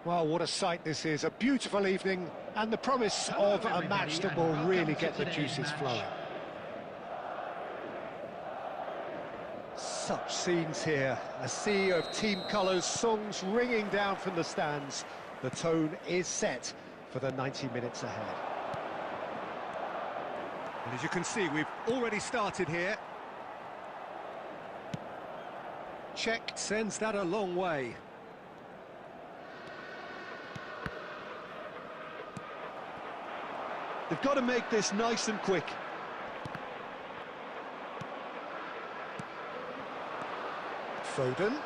Well, what a sight this is. A beautiful evening and the promise of a match that will really get the juices flowing. Such scenes here. A sea of team colours, songs ringing down from the stands. The tone is set for the 90 minutes ahead. And as you can see, we've already started here. Check sends that a long way. They've got to make this nice and quick. Foden.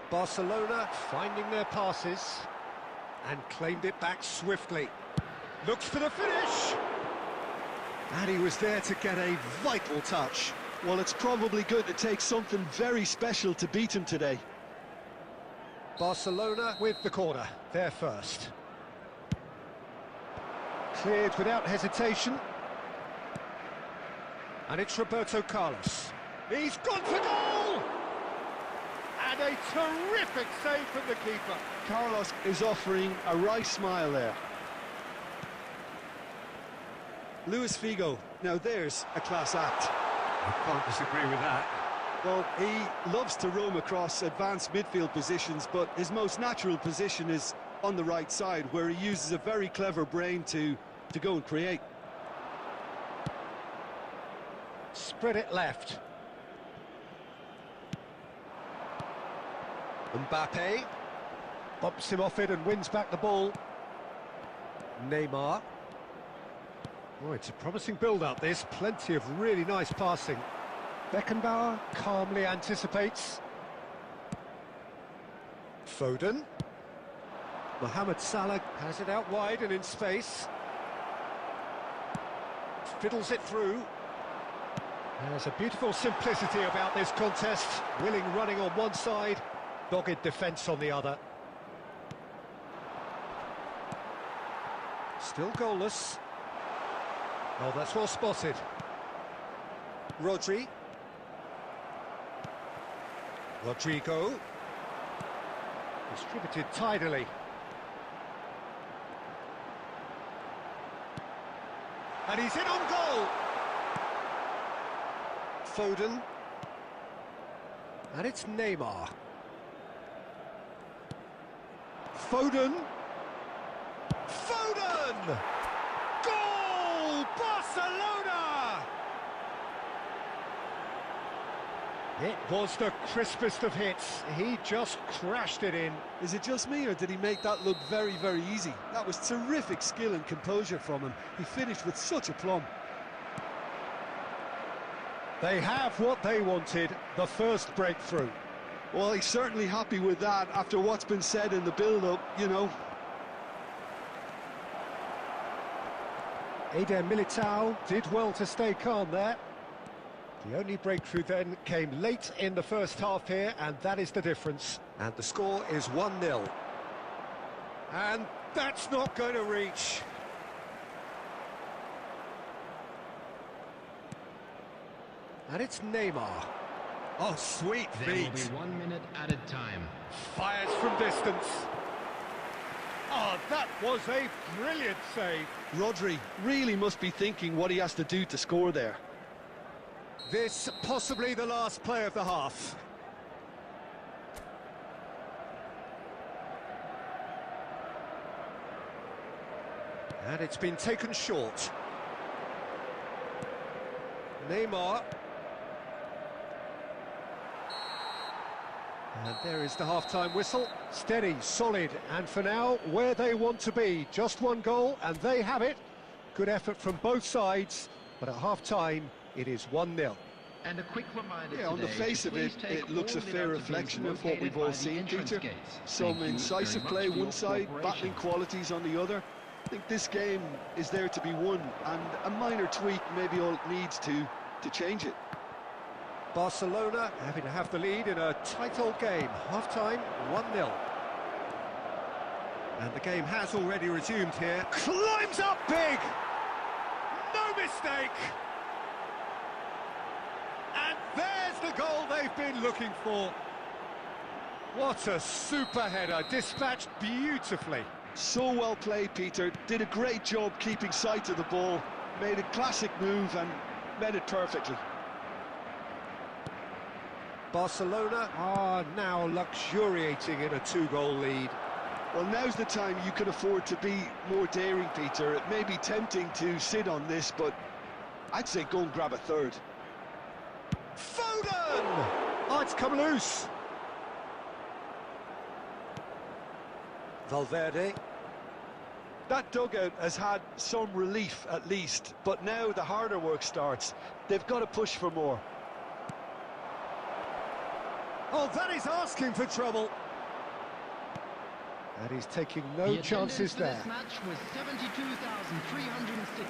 Barcelona finding their passes and claimed it back swiftly. Looks for the finish! And he was there to get a vital touch. Well, it's probably going to take something very special to beat him today. Barcelona with the corner, they're first. Cleared without hesitation. And it's Roberto Carlos. He's gone for goal! And a terrific save from the keeper. Carlos is offering a right smile there. Luis Figo, now there's a class act. I can't disagree with that. Well, he loves to roam across advanced midfield positions, but his most natural position is on the right side, where he uses a very clever brain to go and create. Spread it left. Mbappe bumps him off it and wins back the ball. Neymar. Oh, it's a promising build-up, this. Plenty of really nice passing. Beckenbauer calmly anticipates. Foden. Mohamed Salah has it out wide and in space. Fiddles it through. There's a beautiful simplicity about this contest. Willing running on one side, dogged defence on the other. Still goalless. Oh, that's well spotted. Rodrigo. Distributed tidily. And he's in on goal! Foden. And it's Neymar. Foden! Foden! Goal! Barcelona! It was the crispest of hits. He just crashed it in. Is it just me, or did he make that look very, very easy? That was terrific skill and composure from him. He finished with such aplomb. They have what they wanted, the first breakthrough. Well, he's certainly happy with that after what's been said in the build-up, you know. Eder Militao did well to stay calm there. The only breakthrough then came late in the first half here, and that is the difference. And the score is 1-0. And that's not going to reach. And it's Neymar. Oh, sweet feet. There will be 1 minute added time. Fires from distance. Oh, that was a brilliant save. Rodri really must be thinking what he has to do to score there. This possibly the last play of the half. And it's been taken short. Neymar. And there is the half-time whistle. Steady, solid, and for now, where they want to be. Just one goal, and they have it. Good effort from both sides, but at half-time, it is 1-0. And a quick reminder yeah, on the face of it, it looks a fair reflection of what we've all seen, Peter. Some incisive play one side, battling qualities on the other. I think this game is there to be won, and a minor tweak maybe all it needs to change it. Barcelona having to have the lead in a tight old game. Half-time, 1-0. And the game has already resumed here. Climbs up big! No mistake! And there's the goal they've been looking for. What a super header, dispatched beautifully. So well played, Peter. Did a great job keeping sight of the ball, made a classic move and met it perfectly. Barcelona are now luxuriating in a 2-goal lead. Well, now's the time you can afford to be more daring, Peter. It may be tempting to sit on this, but I'd say go and grab a third. Foden! Oh, it's come loose. Valverde. That dugout has had some relief, at least, but now the harder work starts. They've got to push for more. Oh, that is asking for trouble. And he's taking no chances there. This match was 72,306.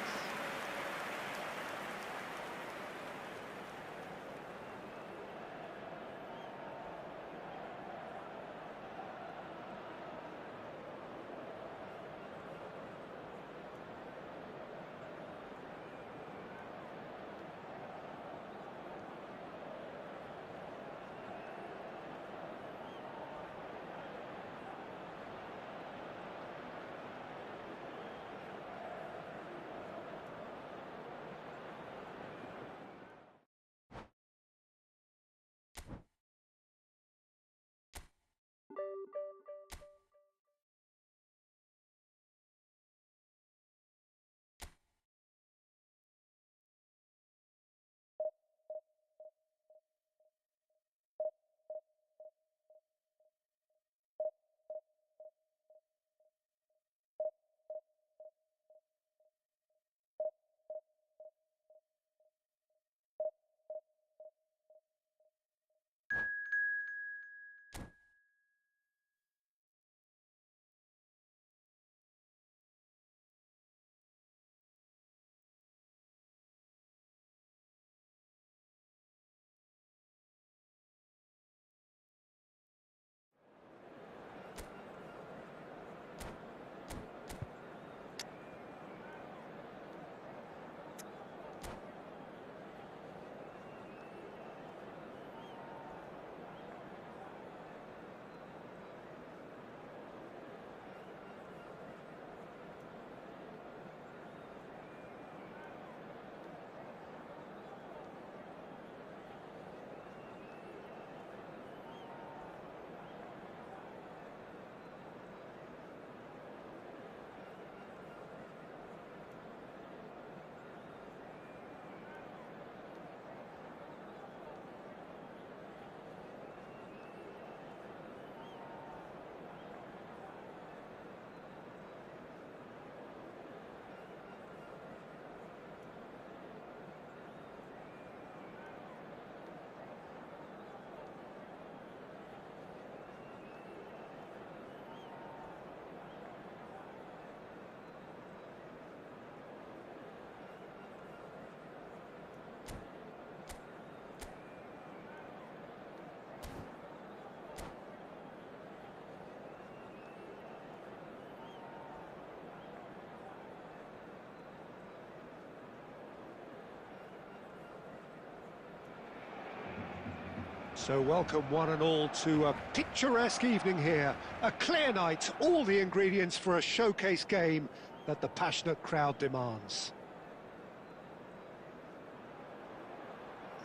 So welcome one and all to a picturesque evening here. A clear night, all the ingredients for a showcase game that the passionate crowd demands.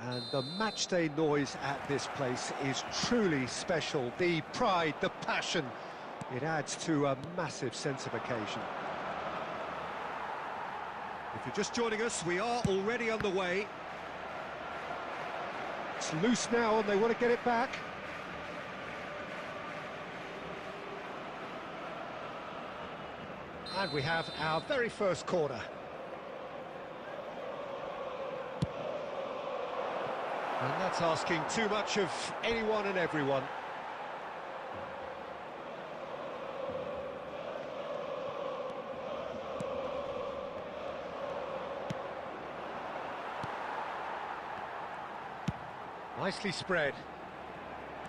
And the matchday noise at this place is truly special. The pride, the passion, it adds to a massive sense of occasion. If you're just joining us, we are already underway. It's loose now and they want to get it back. And we have our very first corner. And that's asking too much of anyone and everyone. Nicely spread.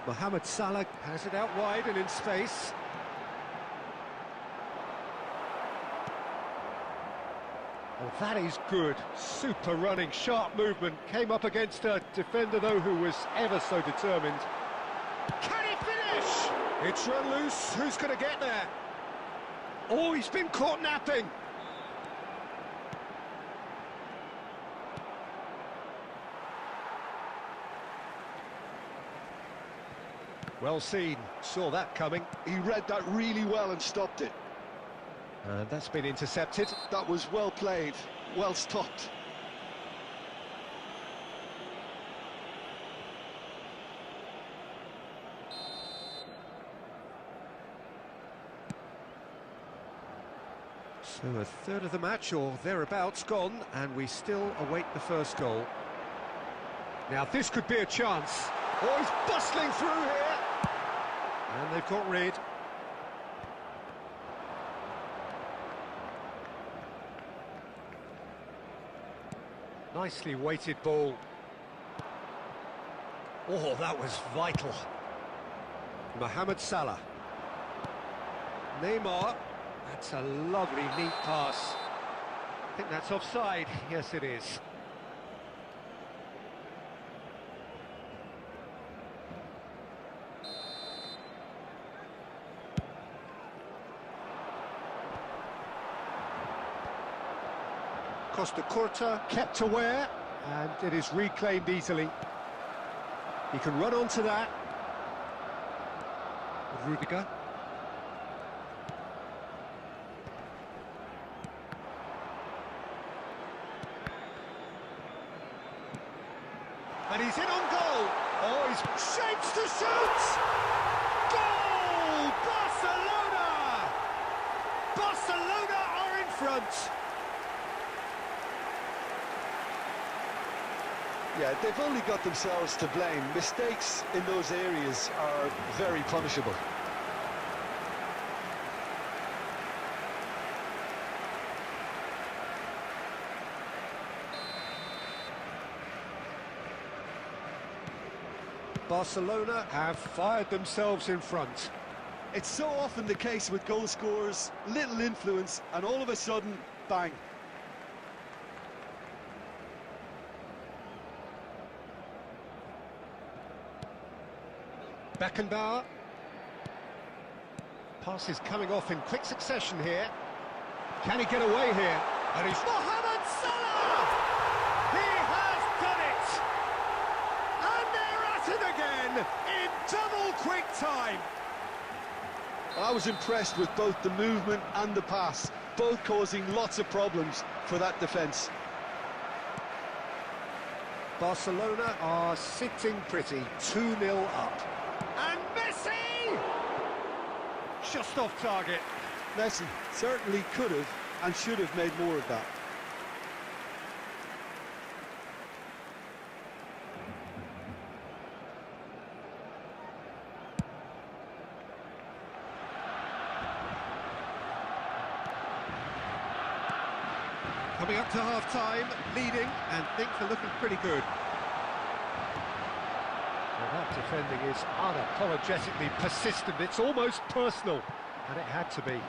Mohamed Salah has it out wide and in space. Oh, that is good. Super running, sharp movement. Came up against a defender, though, who was ever so determined. Can he finish? It's run loose. Who's going to get there? Oh, he's been caught napping. Well seen. Saw that coming. He read that really well and stopped it. And that's been intercepted. That was well played, well stopped. So a third of the match or thereabouts gone, and we still await the first goal. Now this could be a chance. Oh, he's bustling through here. And they've got rid. Nicely weighted ball. Oh, that was vital. Mohamed Salah. Neymar. That's a lovely, neat pass. I think that's offside. Yes, it is. Costa Curta kept aware, and it is reclaimed easily. He can run onto that. Rudiger. And he's in on goal. Oh, he's shapes to shoot! Goal! Barcelona! Barcelona are in front. Yeah, they've only got themselves to blame. Mistakes in those areas are very punishable. Barcelona have fired themselves in front. It's so often the case with goal scorers, little influence, and all of a sudden, bang. Beckenbauer. Pass is coming off in quick succession here. Can he get away here? And he's Mohamed Salah! He has done it! And they're at it again in double quick time. I was impressed with both the movement and the pass, both causing lots of problems for that defence. Barcelona are sitting pretty, 2-0 up. And Messi! Just off target. Messi certainly could have and should have made more of that. Coming up to half-time, leading, and things are looking pretty good. Well, that defending is unapologetically persistent. It's almost personal, and it had to be.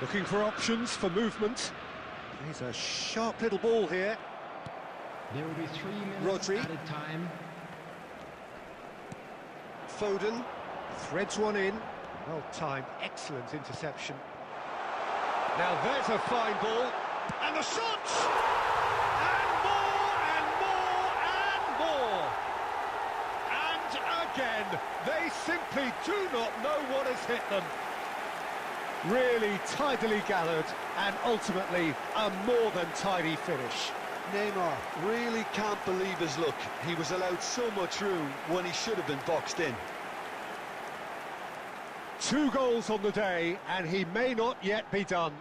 Looking for options for movement. He's a sharp little ball here. There will be 3 minutes Rodri. added time. Foden threads one in. Well timed, excellent interception. Now there's a fine ball, and the shot! And more, and more, and more! And again, they simply do not know what has hit them. Really tidily gathered, and ultimately a more than tidy finish. Neymar really can't believe his luck. He was allowed so much room when he should have been boxed in. 2 goals on the day, and he may not yet be done.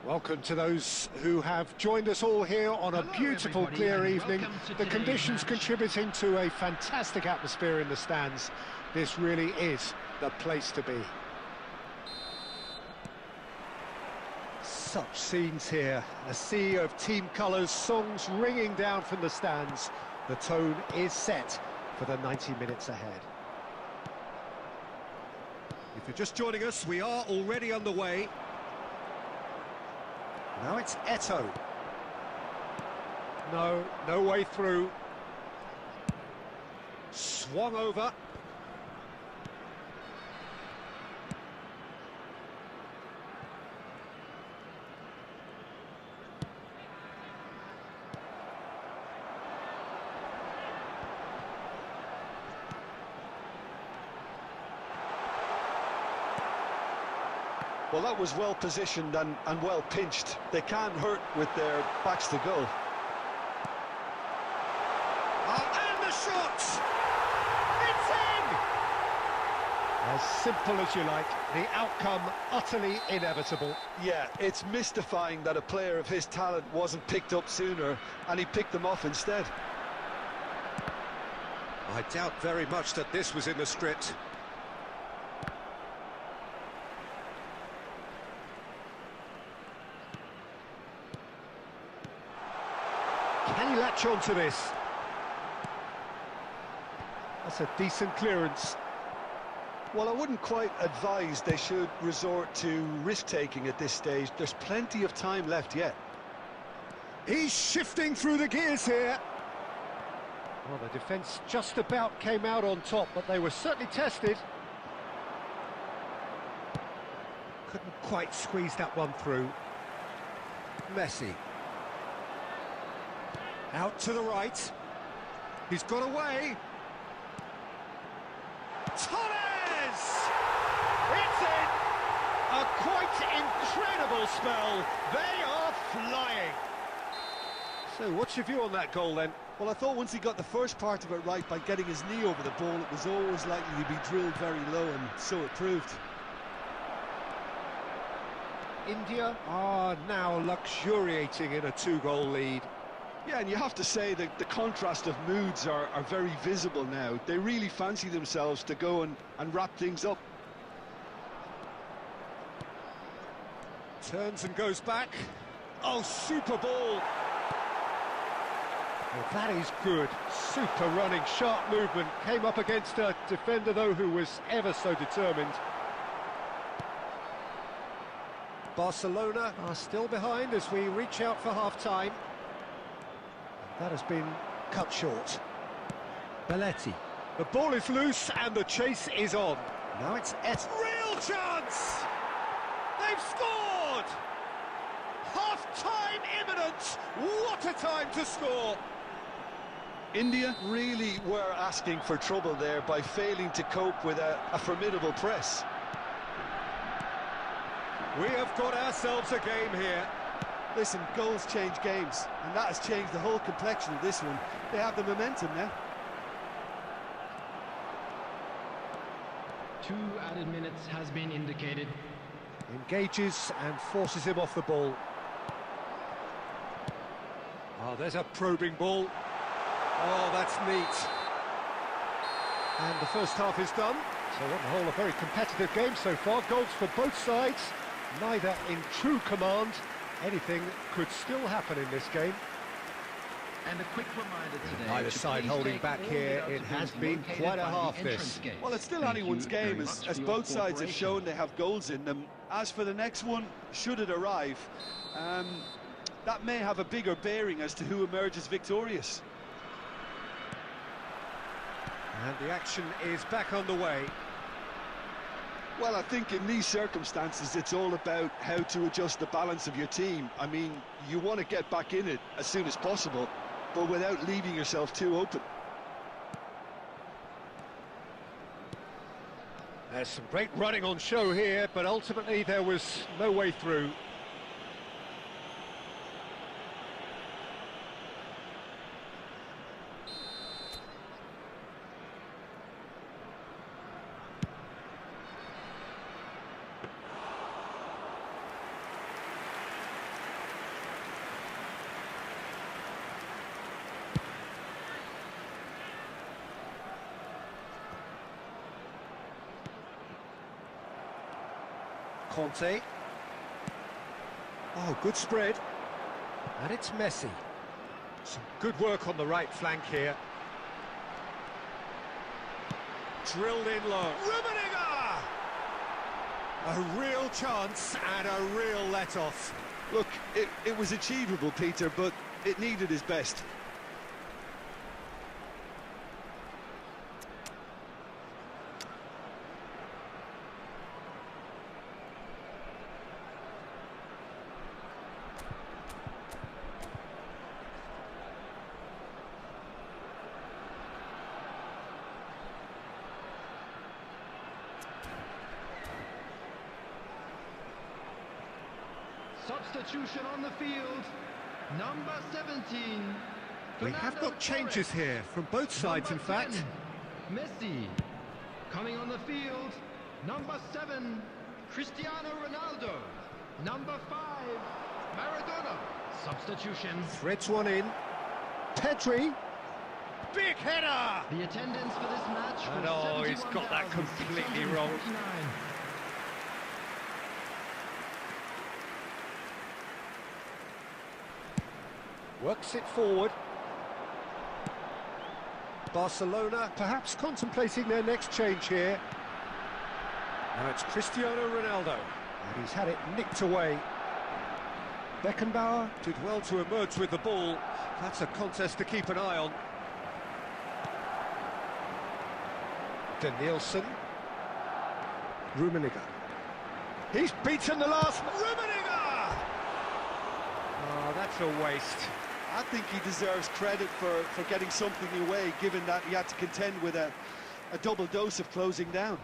Welcome to those who have joined us all here on a beautiful, clear evening. The conditions contributing to a fantastic atmosphere in the stands. This really is the place to be. Such scenes here. A sea of team colours, songs ringing down from the stands. The tone is set for the 90 minutes ahead. If you're just joining us, we are already underway. Now it's Eto. No way through. Swung over. Well, that was well positioned and well pinched. They can't hurt with their backs to goal. Oh, and the shot! It's in! As simple as you like, the outcome utterly inevitable. Yeah, it's mystifying that a player of his talent wasn't picked up sooner, and he picked them off instead. I doubt very much that this was in the script. Can he latch on to this? That's a decent clearance. Well, I wouldn't quite advise they should resort to risk-taking at this stage. There's plenty of time left yet. He's shifting through the gears here. Well, the defence just about came out on top, but they were certainly tested. Couldn't quite squeeze that one through. Messi. Out to the right. He's got away. Torres! It's in! A quite incredible spell. They are flying. So, what's your view on that goal then? Well, I thought once he got the first part of it right by getting his knee over the ball, it was always likely to be drilled very low, and so it proved. India are now luxuriating in a two-goal lead. Yeah, and you have to say that the contrast of moods are very visible now. They really fancy themselves to go and wrap things up. Turns and goes back. Oh, super ball. Well, that is good. Super running, sharp movement. Came up against a defender, though, who was ever so determined. Barcelona are still behind as we reach out for half-time. That has been cut short. Belletti. The ball is loose and the chase is on. Now it's real chance! They've scored! Half-time imminent! What a time to score! India really were asking for trouble there by failing to cope with a formidable press. We have got ourselves a game here. Listen, goals change games, and that has changed the whole complexion of this one. They have the momentum now. 2 added minutes has been indicated. Engages and forces him off the ball. Oh, there's a probing ball. Oh, that's neat. And the first half is done. So on the whole, a very competitive game so far. Goals for both sides, neither in true command. Anything could still happen in this game. And a quick reminder today. Either side holding back here. It has been quite a half, this. Well, it's still anyone's game, as both sides have shown they have goals in them. As for the next one, should it arrive, that may have a bigger bearing as to who emerges victorious. And the action is back underway. Well, I think in these circumstances, it's all about how to adjust the balance of your team. I mean, you want to get back in it as soon as possible, but without leaving yourself too open. There's some great running on show here, but ultimately there was no way through. Conte. Oh, good spread. And it's Messi. Some good work on the right flank here. Drilled in low. Rummenigge! A real chance and a real let-off. Look, it was achievable, Peter, but it needed his best. Substitution on the field, number 17. We have got changes here from both sides, in fact. Messi. Coming on the field, number 7, Cristiano Ronaldo. Number 5, Maradona. Substitution. Threads one in. Pedri. Big header! The attendance for this match And was he's got that completely wrong. 71,649. Works it forward. Barcelona perhaps contemplating their next change here. Now it's Cristiano Ronaldo, and he's had it nicked away. Beckenbauer did well to emerge with the ball. That's a contest to keep an eye on. Danielson. Rummenigge. He's beaten the last... Rummenigge! Oh, that's a waste. I think he deserves credit for getting something away, given that he had to contend with a double dose of closing down.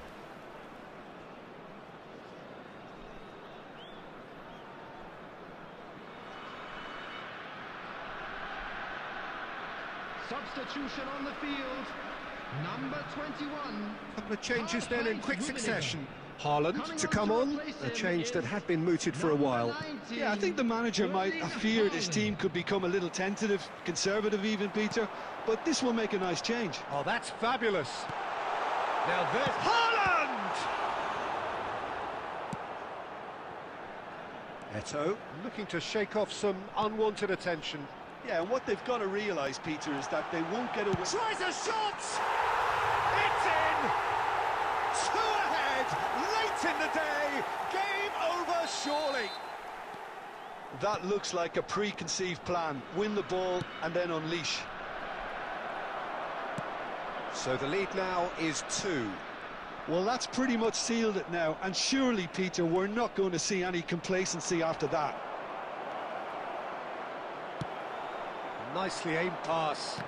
Substitution on the field, number 21. A couple of changes then in quick Rummenigge. succession. Haaland to come on, a change that had been mooted for a while. Yeah, I think the manager might have feared his team could become a little tentative, conservative even, Peter, but this will make a nice change. Oh, that's fabulous. Now there's Haaland! Eto'o looking to shake off some unwanted attention. Yeah, and what they've got to realise, Peter, is that they won't get away... Tries a shot! It's in! 2 ahead, late in the day, game over surely. That looks like a preconceived plan. Win the ball and then unleash. So the lead now is 2. Well, that's pretty much sealed it now, and surely, Peter, we're not going to see any complacency after that. Nicely aimed pass.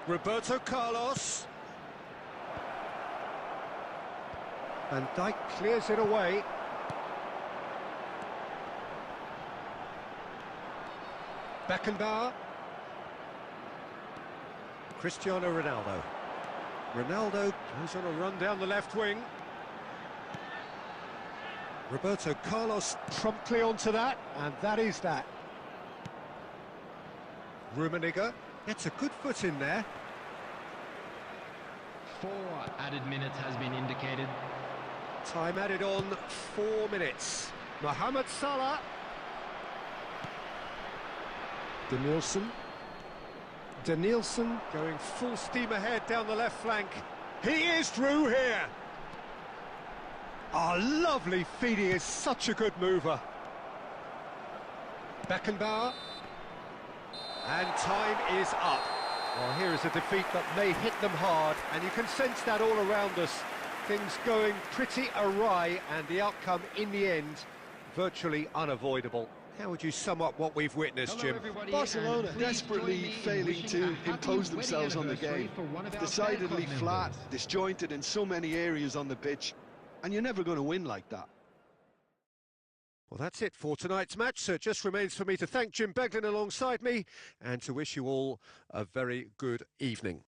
Roberto Carlos. Van Dijk clears it away. Beckenbauer. Cristiano Ronaldo. Ronaldo goes on a run down the left wing. Roberto Carlos promptly onto that, and that is that. Rummenigge gets a good foot in there. 4 added minutes has been indicated. Time added on, 4 minutes. Mohamed Salah. Danielson going full steam ahead down the left flank. He is through here. Oh, lovely feed. He is such a good mover. Beckenbauer. And time is up. Well, here is a defeat that may hit them hard, and you can sense that all around us. Things going pretty awry, and the outcome in the end virtually unavoidable. How would you sum up what we've witnessed, Jim? Barcelona desperately failing to impose themselves on the game. Decidedly flat, disjointed in so many areas on the pitch, and you're never going to win like that. Well, that's it for tonight's match, so it just remains for me to thank Jim Beglin alongside me and to wish you all a very good evening.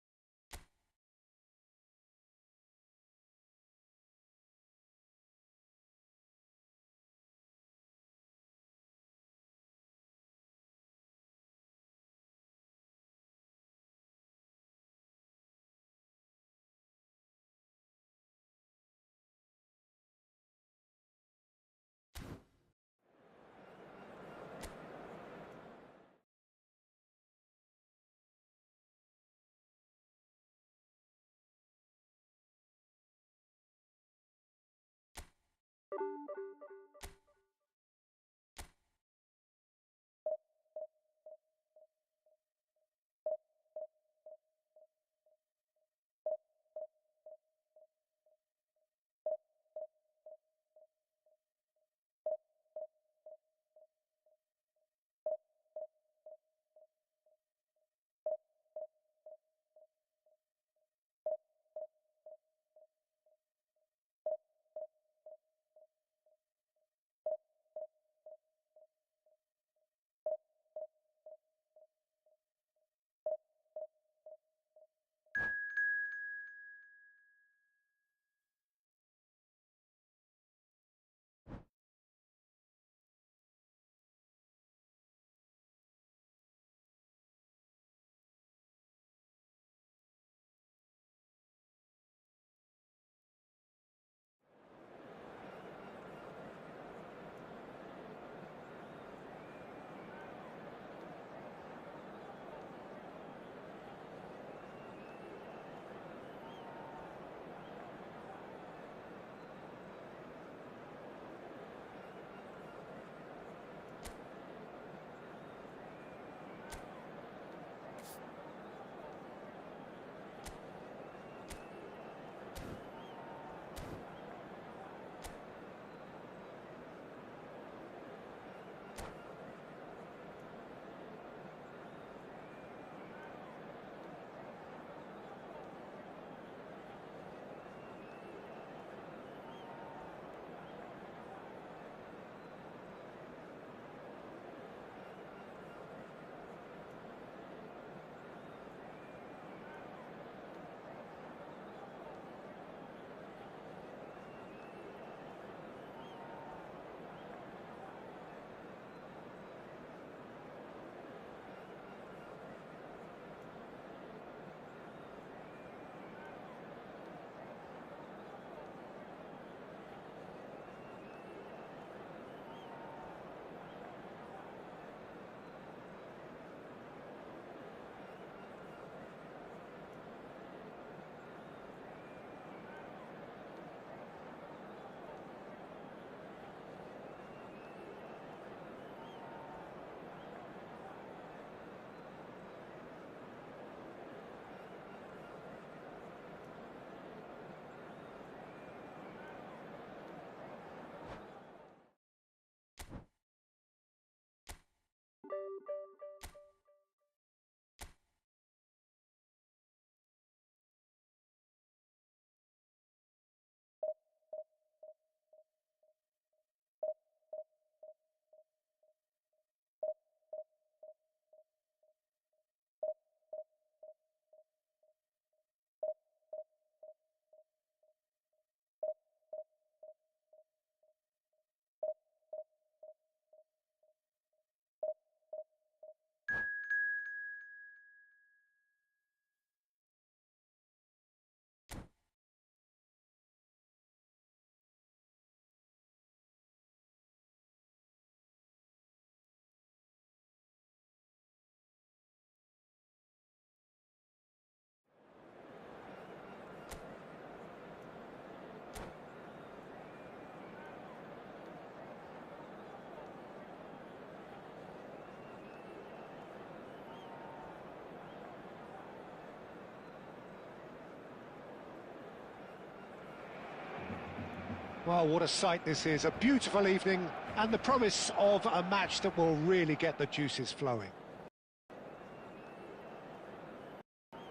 Well, what a sight this is. A beautiful evening and the promise of a match that will really get the juices flowing.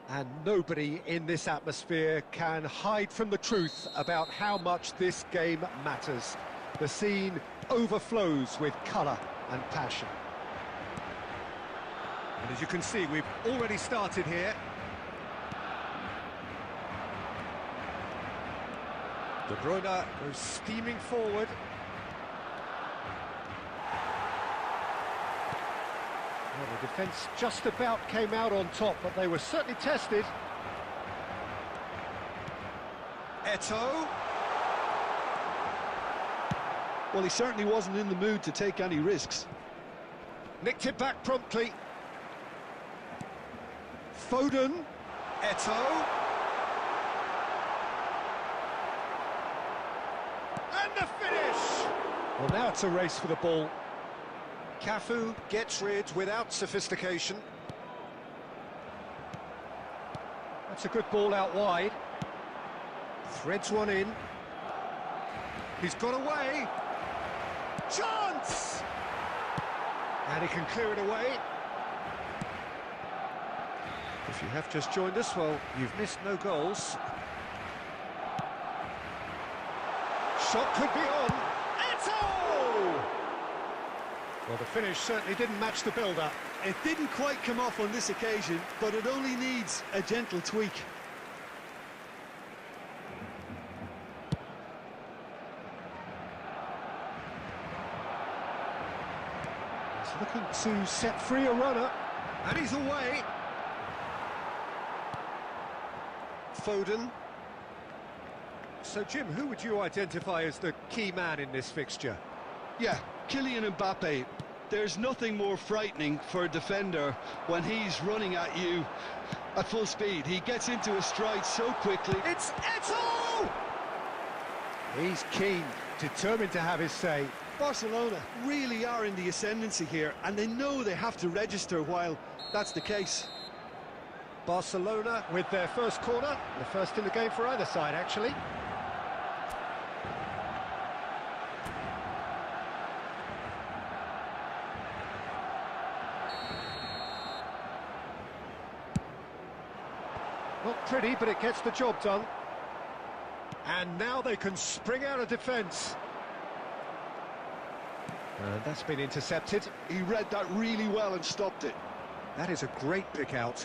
And nobody in this atmosphere can hide from the truth about how much this game matters. The scene overflows with colour and passion. And as you can see, we've already started here. De Bruyne goes steaming forward. Well, the defence just about came out on top, but they were certainly tested. Eto'o. Well, he certainly wasn't in the mood to take any risks. Nicked it back promptly. Foden. Eto'o. And the finish! Well, now it's a race for the ball. Cafu gets rid without sophistication. That's a good ball out wide. Threads one in. He's got away. Chance! And he can clear it away. If you have just joined us, well, you've missed no goals. Shot could be on. Eto'o! Well, the finish certainly didn't match the build-up. It didn't quite come off on this occasion, but it only needs a gentle tweak. He's looking to set free a runner, and he's away. Foden. So, Jim, who would you identify as the key man in this fixture? Yeah, Kylian Mbappe. There's nothing more frightening for a defender when he's running at you at full speed. He gets into a stride so quickly. It's Eto'o! He's keen, determined to have his say. Barcelona really are in the ascendancy here, and they know they have to register while that's the case. Barcelona with their first corner, the first in the game for either side, actually. Not pretty, but it gets the job done. And now they can spring out of defence. And that's been intercepted. He read that really well and stopped it. That is a great pick out.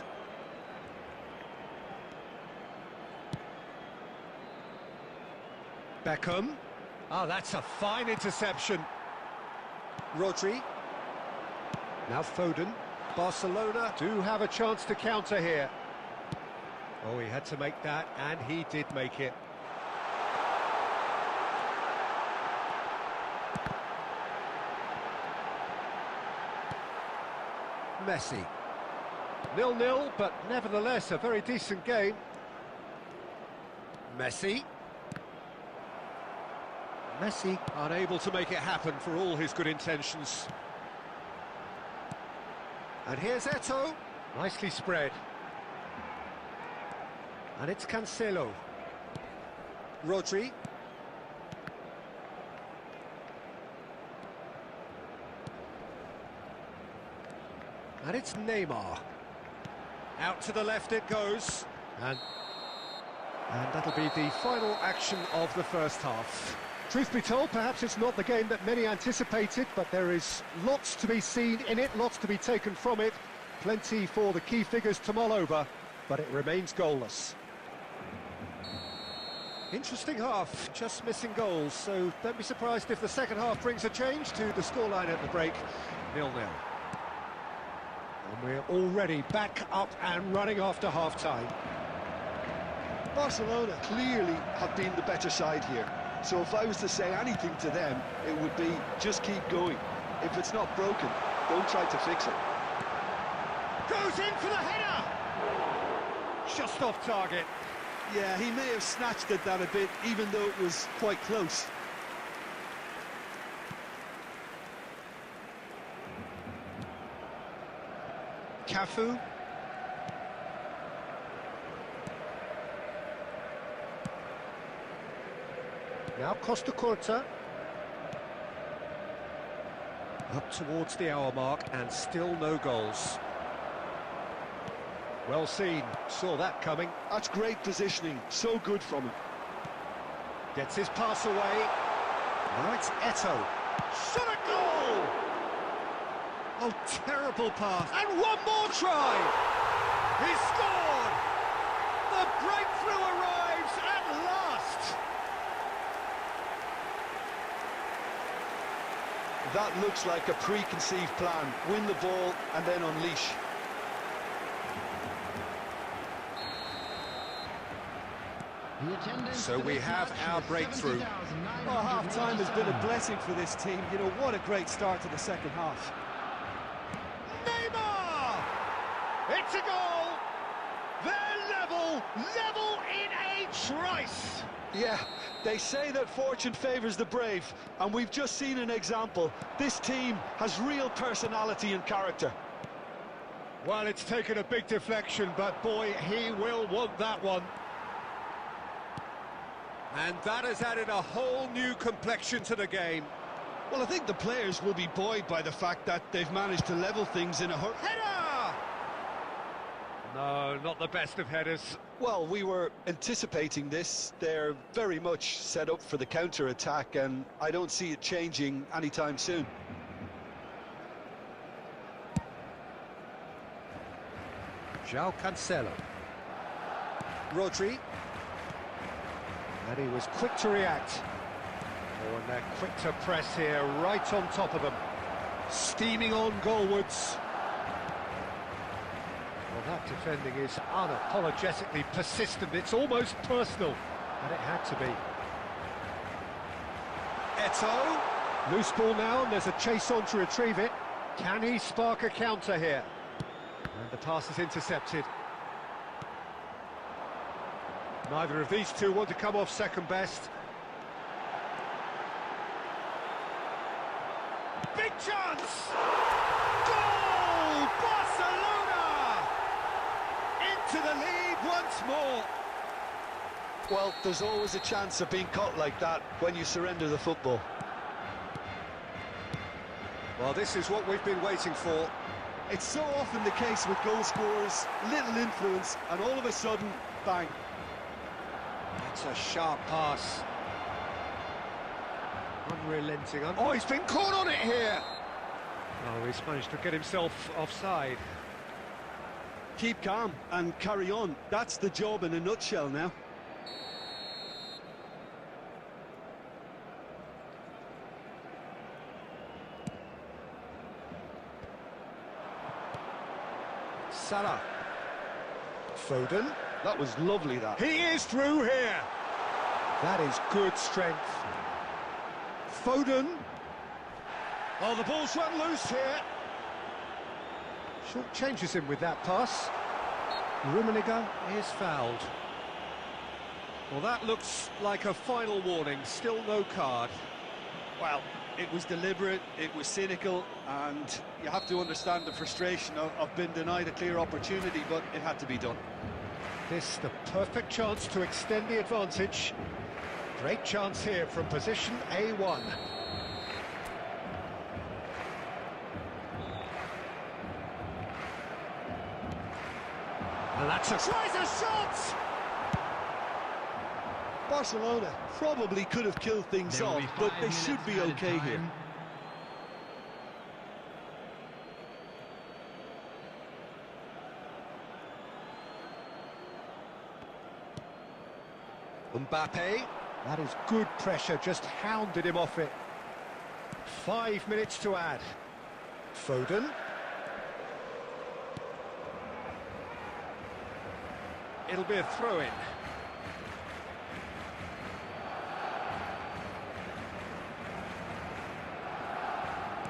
Beckham. Oh, that's a fine interception. Rodri. Now Foden. Barcelona do have a chance to counter here. Oh, he had to make that, and he did make it. Messi. 0-0, but nevertheless a very decent game. Messi. Messi unable to make it happen for all his good intentions. And here's Eto'o, nicely spread. And it's Cancelo. Rodri. And it's Neymar. Out to the left it goes. And that'll be the final action of the first half. Truth be told, perhaps it's not the game that many anticipated, but there is lots to be seen in it, lots to be taken from it. Plenty for the key figures to mull over, but it remains goalless. Interesting half, just missing goals, so don't be surprised if the second half brings a change to the scoreline at the break, 0-0. And we're already back up and running after half-time. Barcelona clearly have been the better side here. So if I was to say anything to them, it would be just keep going. If it's not broken, don't try to fix it. Goes in for the header! Just off target. Yeah, he may have snatched at that a bit, even though it was quite close. Cafu. Now Costa Curta. Up towards the hour mark and still no goals. Well seen, saw that coming. That's great positioning, so good from him. Gets his pass away. Now it's Eto. Shot a goal! Oh, terrible pass. And one more try! He scored! The breakthrough arrives at last! That looks like a preconceived plan. Win the ball and then unleash. So we have our breakthrough. Well, half-time has been a blessing for this team. You know, what a great start to the second half. Neymar! It's a goal! They're level in a trice! Yeah, they say that fortune favours the brave, and we've just seen an example. This team has real personality and character. Well, it's taken a big deflection, but boy, he will want that one. And that has added a whole new complexion to the game. Well, I think the players will be buoyed by the fact that they've managed to level things in a hurry. Header! No, not the best of headers. Well, we were anticipating this. They're very much set up for the counter-attack, and I don't see it changing anytime soon. João Cancelo. Rodri. And he was quick to react. Oh, and they're quick to press here, right on top of them. Steaming on goalwards. Well, that defending is unapologetically persistent. It's almost personal. And it had to be. Eto. Loose ball now, and there's a chase on to retrieve it. Can he spark a counter here? And the pass is intercepted. Neither of these two want to come off second best. Big chance! Goal! Barcelona! Into the lead once more. Well, there's always a chance of being caught like that when you surrender the football. Well, this is what we've been waiting for. It's so often the case with goal scorers, little influence, and all of a sudden, bang. That's a sharp pass. Unrelenting. Oh, he's been caught on it here! Oh, he's managed to get himself offside. Keep calm and carry on. That's the job in a nutshell now. Salah. Foden. That was lovely, that. He is through here. That is good strength. Foden. Oh, the ball's run loose here. Short changes him with that pass. Rummenigge is fouled. Well, that looks like a final warning. Still no card. Well, it was deliberate, it was cynical, and you have to understand the frustration of being denied a clear opportunity, but it had to be done. This the perfect chance to extend the advantage. Great chance here from position A1. And that's a tries a shot! Barcelona probably could have killed things off, but they should be okay here. Mbappe, that is good pressure, just hounded him off it. 5 minutes to add. Foden. It'll be a throw-in.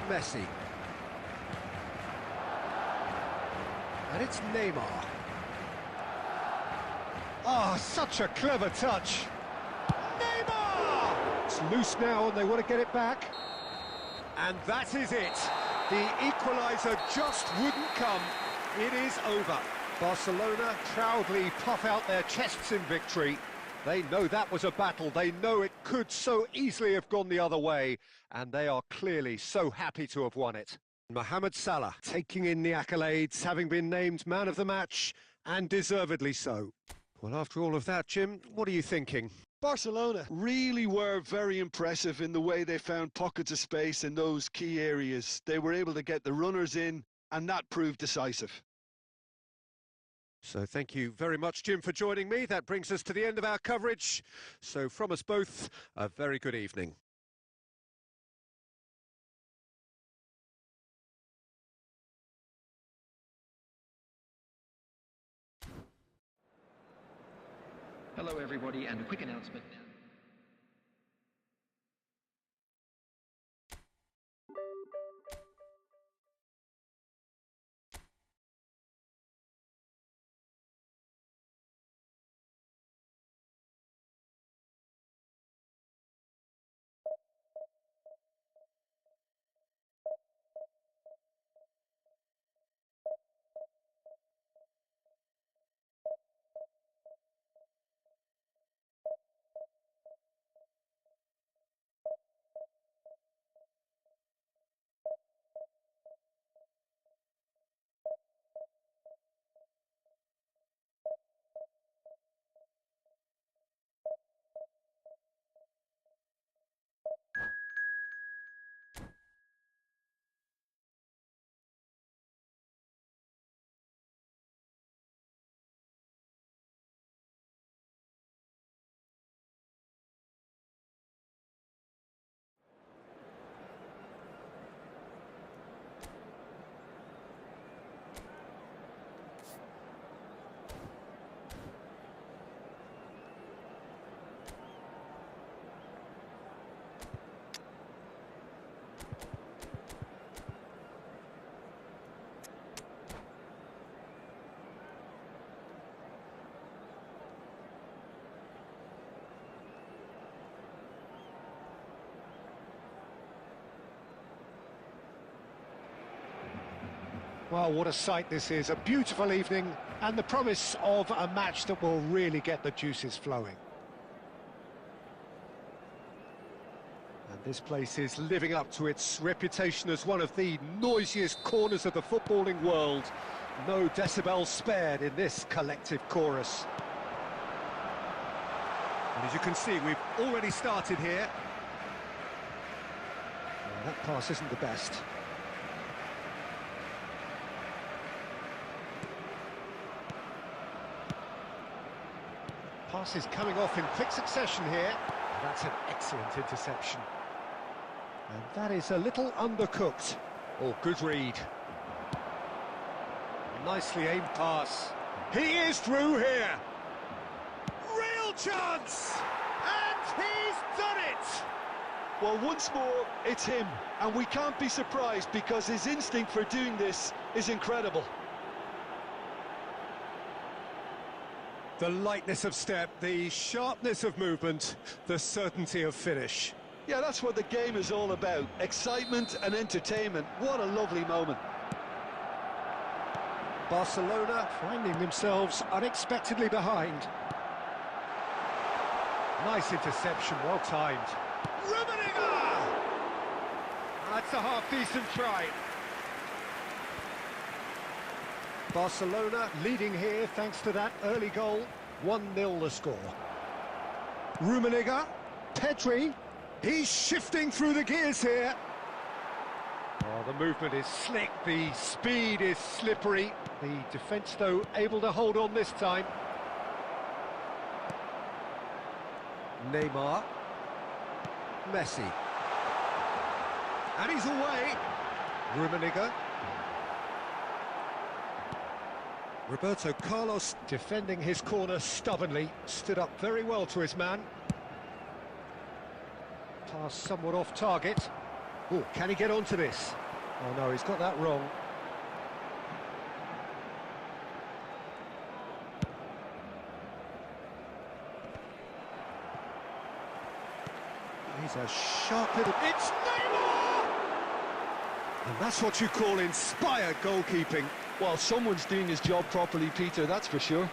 Messi. And it's Neymar. Oh, such a clever touch. Neymar! It's loose now and they want to get it back. And that is it. The equaliser just wouldn't come. It is over. Barcelona proudly puff out their chests in victory. They know that was a battle. They know it could so easily have gone the other way, and they are clearly so happy to have won it. Mohamed Salah taking in the accolades, having been named man of the match, and deservedly so. Well, after all of that, Jim, what are you thinking? Barcelona really were very impressive in the way they found pockets of space in those key areas. They were able to get the runners in, and that proved decisive. So thank you very much, Jim, for joining me. That brings us to the end of our coverage. So from us both, a very good evening. Hello everybody, and a quick announcement now. Well, what a sight this is. A beautiful evening and the promise of a match that will really get the juices flowing. And this place is living up to its reputation as one of the noisiest corners of the footballing world. No decibels spared in this collective chorus. And as you can see, we've already started here. Well, that pass isn't the best. Passes coming off in quick succession here. That's an excellent interception. And that is a little undercooked. Oh, good read. Nicely aimed pass. He is through here. Real chance! And he's done it! Well, once more, it's him. And we can't be surprised because his instinct for doing this is incredible. The lightness of step, the sharpness of movement, the certainty of finish. Yeah, that's what the game is all about. Excitement and entertainment. What a lovely moment. Barcelona finding themselves unexpectedly behind. Nice interception, well timed. Rummenigge! That's a half-decent try. Barcelona leading here thanks to that early goal. 1-0 the score. Rummenigge, Pedri, he's shifting through the gears here. Oh, the movement is slick, the speed is slippery. The defence, though, able to hold on this time. Neymar. Messi. And he's away. Rummenigge. Roberto Carlos defending his corner stubbornly, stood up very well to his man. Pass somewhat off target. Oh, can he get onto this? Oh no, he's got that wrong. He's a sharp little... It's Neymar! And that's what you call inspired goalkeeping. Well, someone's doing his job properly, Peter, that's for sure.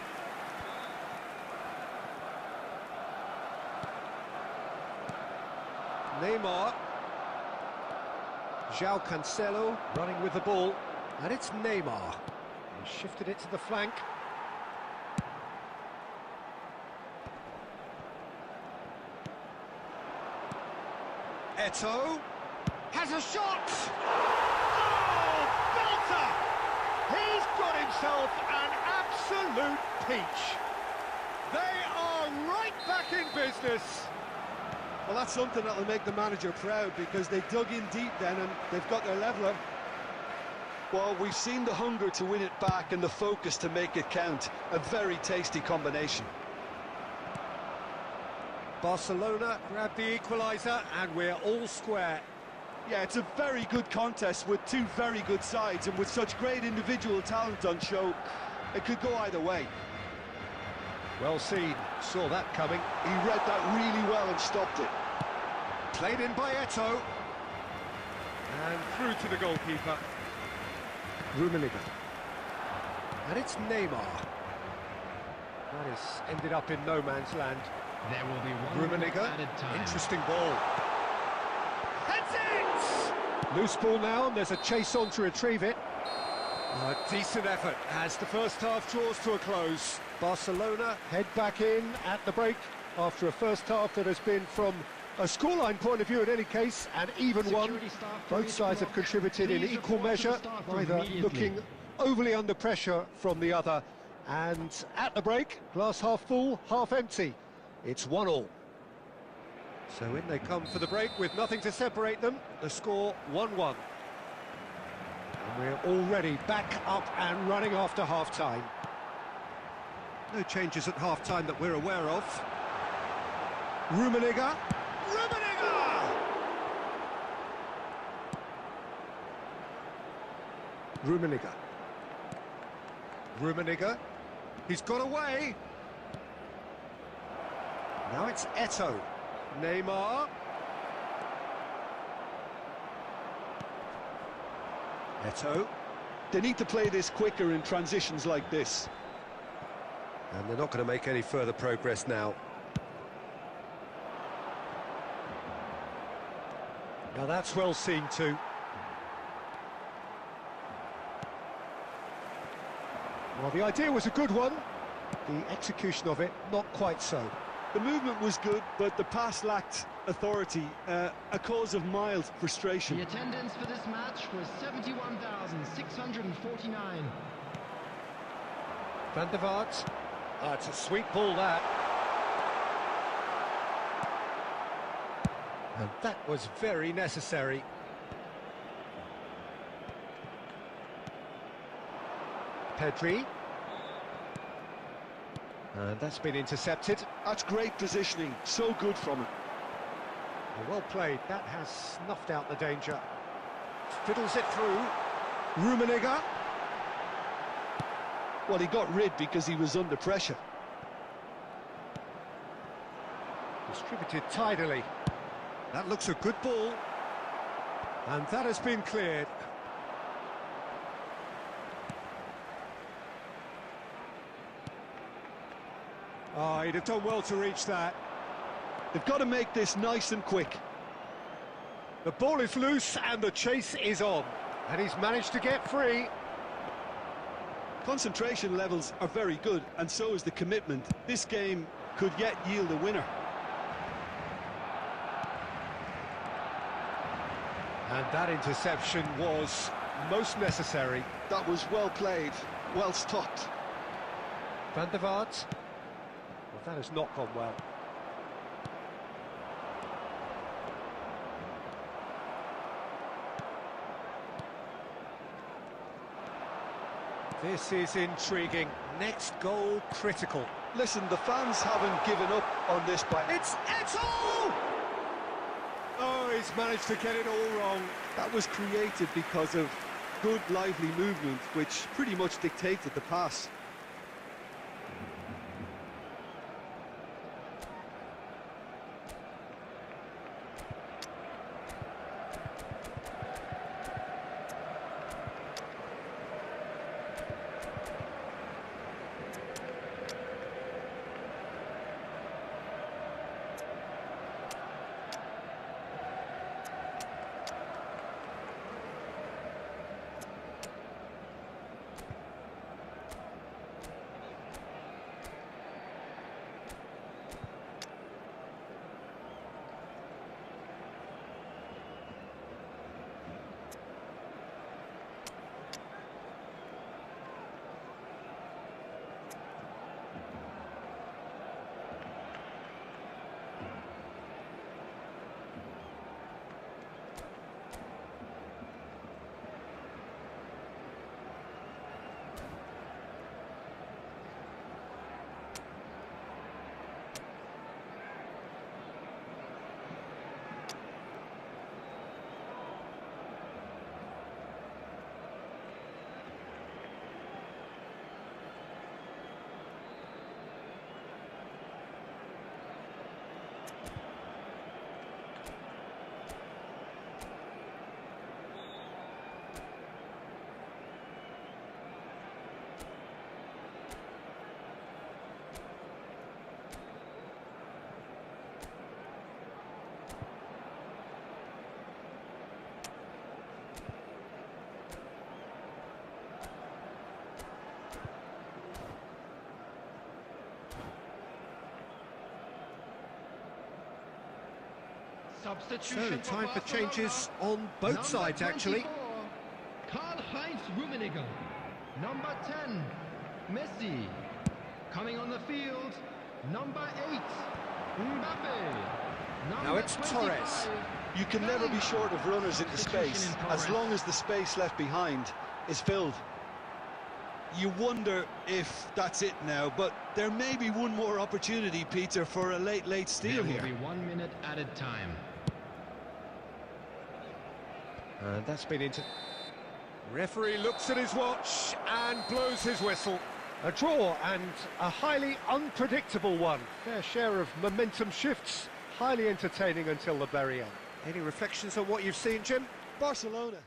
Neymar. João Cancelo running with the ball, and it's Neymar. He shifted it to the flank. Eto'o has a shot! Oh, belter! He's got himself an absolute peach. They are right back in business. Well, that's something that'll make the manager proud, because they dug in deep then and they've got their leveller. Well, we've seen the hunger to win it back and the focus to make it count. A very tasty combination. Barcelona grabbed the equaliser, and we're all square. Yeah, it's a very good contest with two very good sides, and with such great individual talent on show, it could go either way. Well seen, saw that coming. He read that really well and stopped it. Played in by Eto'o. And through to the goalkeeper. Rummenigge. And it's Neymar. That has ended up in no man's land. There will be one Rummenigge, added time. interesting ball. Heads it! Loose ball now, and there's a chase on to retrieve it. A decent effort as the first half draws to a close. Barcelona head back in at the break after a first half that has been, from a scoreline point of view in any case, an even one. Both sides have contributed in equal measure, neither looking overly under pressure from the other. And at the break, glass half full, half empty. It's 1-1. So in they come for the break with nothing to separate them. The score 1-1. And we're already back up and running after half-time. No changes at half-time that we're aware of. Rummenigge. Rummenigge! Rummenigge. Rummenigge. He's got away. Now it's Eto'o. Neymar. Eto'o. They need to play this quicker in transitions like this. And they're not going to make any further progress now. Now that's well seen too. Well, the idea was a good one. The execution of it, not quite so. The movement was good, but the pass lacked authority, a cause of mild frustration. The attendance for this match was 71,649. Van der Vaart. It's a sweet ball, that. And that was very necessary. Pedri. And that's been intercepted. That's great positioning, so good from him. Well played, that has snuffed out the danger. Fiddles it through. Rummenigge. Well, he got rid because he was under pressure. Distributed tidily. That looks a good ball. And that has been cleared. Oh, he'd have done well to reach that. They've got to make this nice and quick. The ball is loose and the chase is on. And he's managed to get free. Concentration levels are very good, and so is the commitment. This game could yet yield a winner. And that interception was most necessary. That was well played, well stopped. Van der Vaart. Well, that has not gone well. This is intriguing. Next goal critical. Listen, the fans haven't given up on this by... It's Eto'o! Oh, he's managed to get it all wrong. That was created because of good, lively movement, which pretty much dictated the pass. Substitution So, time for Barcelona. changes on both Number sides, actually. 24, Karl-Heinz Rummenigge. Number 10, Messi. Coming on the field, number 8, Mbappe. Now it's Torres. You can never be short of runners into space, as long as the space left behind is filled. You wonder if that's it now, but there may be one more opportunity, Peter, for a late steal There will here. be 1 minute added time. And that's been into... Referee looks at his watch and blows his whistle. A draw, and a highly unpredictable one. Fair share of momentum shifts, highly entertaining until the very end. Any reflections on what you've seen, Jim? Barcelona.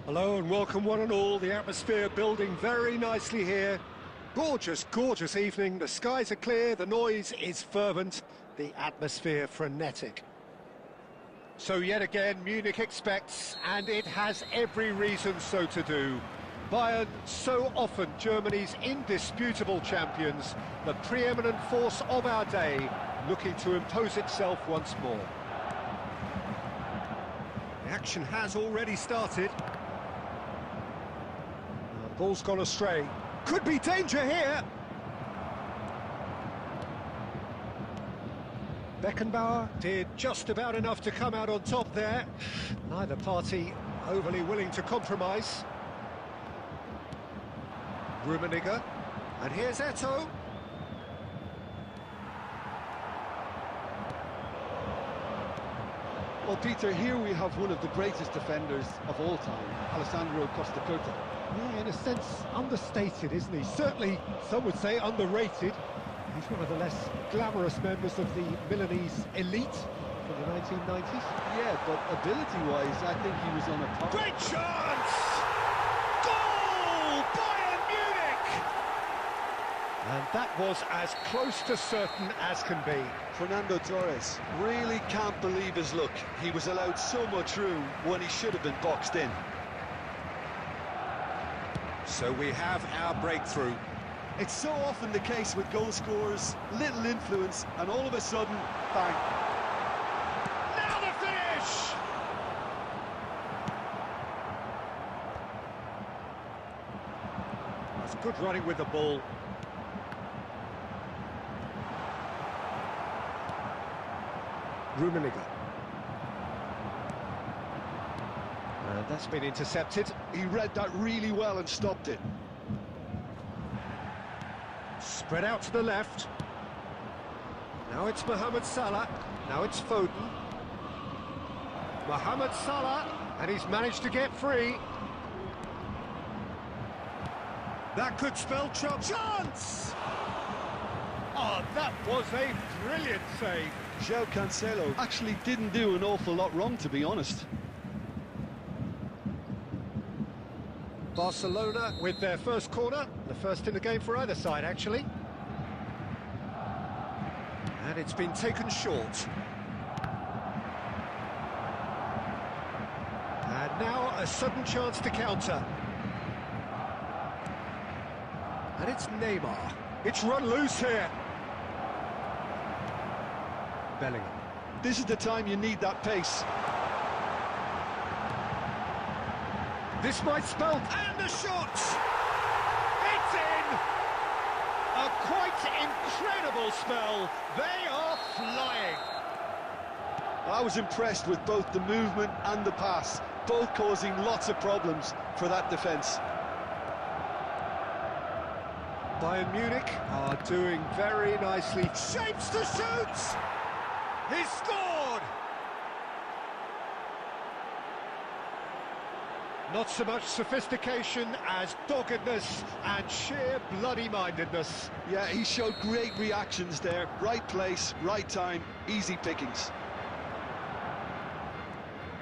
Hello and welcome one and all. The atmosphere building very nicely here. Gorgeous, gorgeous evening. The skies are clear, the noise is fervent, the atmosphere frenetic. So yet again, Munich expects, and it has every reason so to do. Bayern, so often Germany's indisputable champions, the preeminent force of our day, looking to impose itself once more. The action has already started. Ball's gone astray. Could be danger here. Beckenbauer did just about enough to come out on top there. Neither party overly willing to compromise. Rummenigge. And here's Eto'o. Well, Peter, here we have one of the greatest defenders of all time, Alessandro Costa Curta. Yeah, in a sense, understated, isn't he? Certainly, some would say underrated. He's one of the less glamorous members of the Milanese elite from the 1990s. Yeah, but ability-wise, I think he was on a par. Great chance! Goal! Bayern Munich! And that was as close to certain as can be. Fernando Torres really can't believe his luck. He was allowed so much room when he should have been boxed in. So we have our breakthrough. It's so often the case with goal scorers, little influence, and all of a sudden, bang. Now the finish! That's good running with the ball. Rummenigge. That's been intercepted. He read that really well and stopped it. Spread out to the left. Now it's Mohamed Salah. Now it's Foden. Mohamed Salah, and he's managed to get free. That could spell trouble. Chance! Oh, that was a brilliant save. João Cancelo actually didn't do an awful lot wrong, to be honest. Barcelona with their first corner, the first in the game for either side, actually. And it's been taken short. And now a sudden chance to counter. And it's Neymar. It's run loose here. Bellingham. This is the time you need that pace. This might spell... And the shot! It's in! A quite incredible spell. They are flying. I was impressed with both the movement and the pass, both causing lots of problems for that defence. Bayern Munich are doing very nicely. Shapes to shoot! He's scored! Not so much sophistication as doggedness and sheer bloody-mindedness. Yeah, he showed great reactions there. Right place, right time, easy pickings.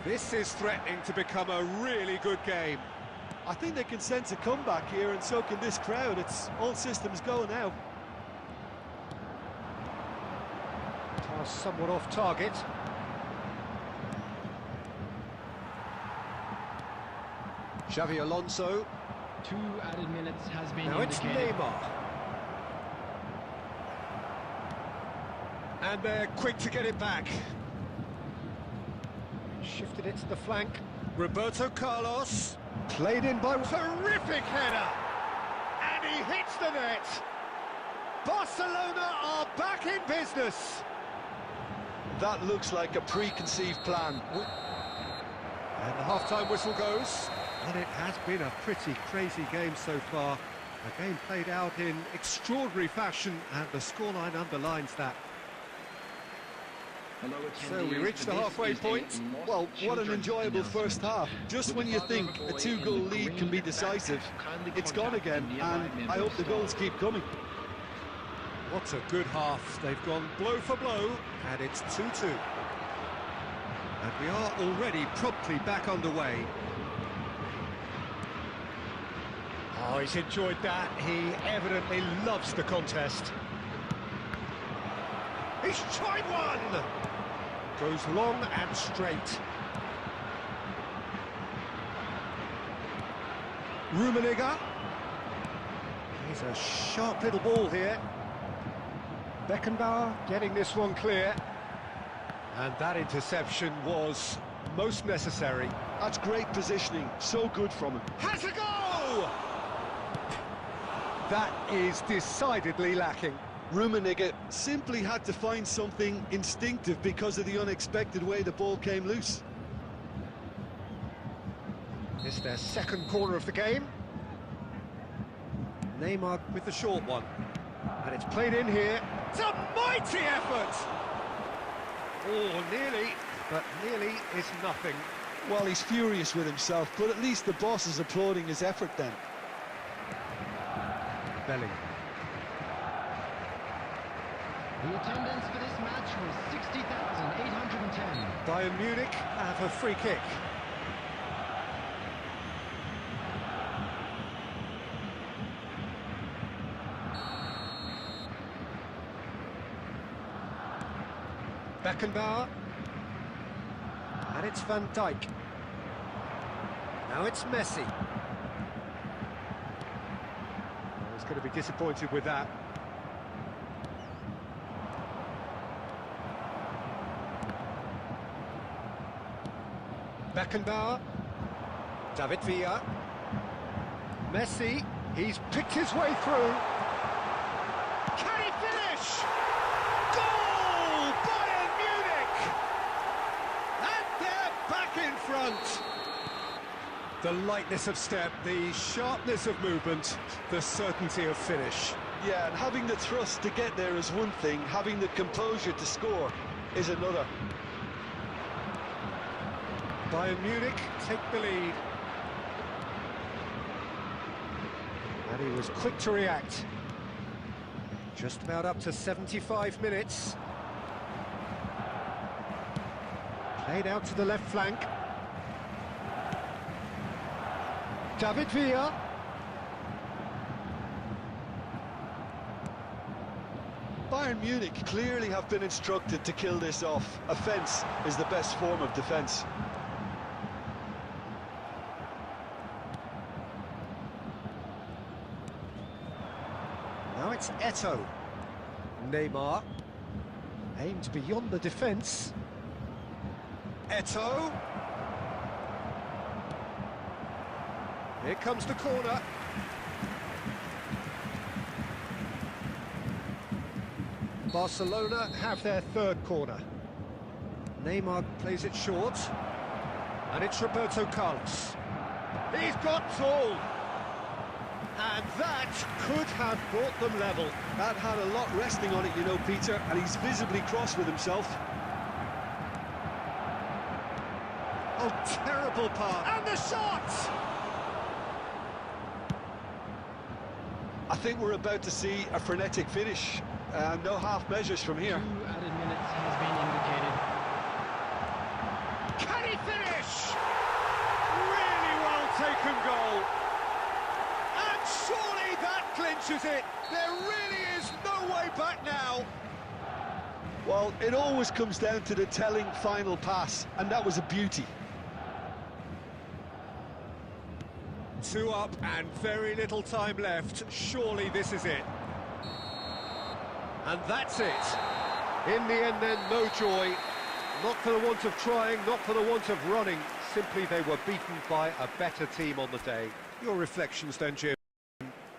This is threatening to become a really good game. I think they can sense a comeback here, and so can this crowd. It's all systems go now. Pass somewhat off target. Xavi Alonso. 2 added minutes has been Now indicated. it's Neymar. And they're quick to get it back. Shifted it to the flank. Roberto Carlos. Played in by... Terrific header! And he hits the net! Barcelona are back in business! That looks like a preconceived plan. And the half-time whistle goes. And it has been a pretty crazy game so far. A game played out in extraordinary fashion, and the scoreline underlines that. So we reached the halfway point. Well, what an enjoyable first half. Just when you think a 2-goal lead can be decisive, it's gone again, and I hope the goals keep coming. What a good half. They've gone blow for blow, and it's 2-2. And we are already promptly back underway. Oh, he's enjoyed that. He evidently loves the contest. He's tried one! Goes long and straight. Rummenigge. He's a sharp little ball here. Beckenbauer getting this one clear. And that interception was most necessary. That's great positioning, so good from him. Has a go! That is decidedly lacking. Rummenigge simply had to find something instinctive because of the unexpected way the ball came loose. It's their second corner of the game. Neymar with the short one. And it's played in here. It's a mighty effort! Oh, nearly, but nearly is nothing. Well, he's furious with himself, but at least the boss is applauding his effort then. Bellingham. The attendance for this match was 60,810. Bayern Munich have a free kick. Beckenbauer. And it's Van Dijk. Now it's Messi. Oh, he's going to be disappointed with that. Beckenbauer. David Villa. Messi. He's picked his way through. Can he finish? Goal! Bayern Munich! And they're back in front. The lightness of step, the sharpness of movement, the certainty of finish. Yeah, and having the thrust to get there is one thing, having the composure to score is another. Bayern Munich take the lead. And he was quick to react. Just about up to 75 minutes. Played out to the left flank. David Villa. Bayern Munich clearly have been instructed to kill this off. Offence is the best form of defence. Now it's Eto. Neymar. Aimed beyond the defence. Eto. Here comes the corner. Barcelona have their third corner. Neymar plays it short. And it's Roberto Carlos. He's got tall. And that could have brought them level. That had a lot resting on it, you know, Peter, and he's visibly cross with himself. Oh, terrible pass. And the shot! I think we're about to see a frenetic finish. No half measures from here. 2 added minutes has been indicated. Can he finish? Really well taken goal. And surely that clinches it. There really is no way back now. Well, it always comes down to the telling final pass, and that was a beauty. 2 up and very little time left. Surely this is it. And that's it. In the end then, no joy. Not for the want of trying, not for the want of running. Simply they were beaten by a better team on the day. Your reflections then, Jim?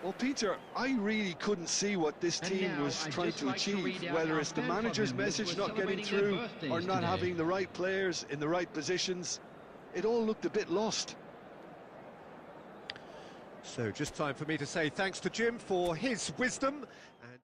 Well, Peter, I really couldn't see what this team was trying to achieve, whether it's the manager's message not getting through or not having the right players in the right positions. It all looked a bit lost. So just time for me to say thanks to Jim for his wisdom. And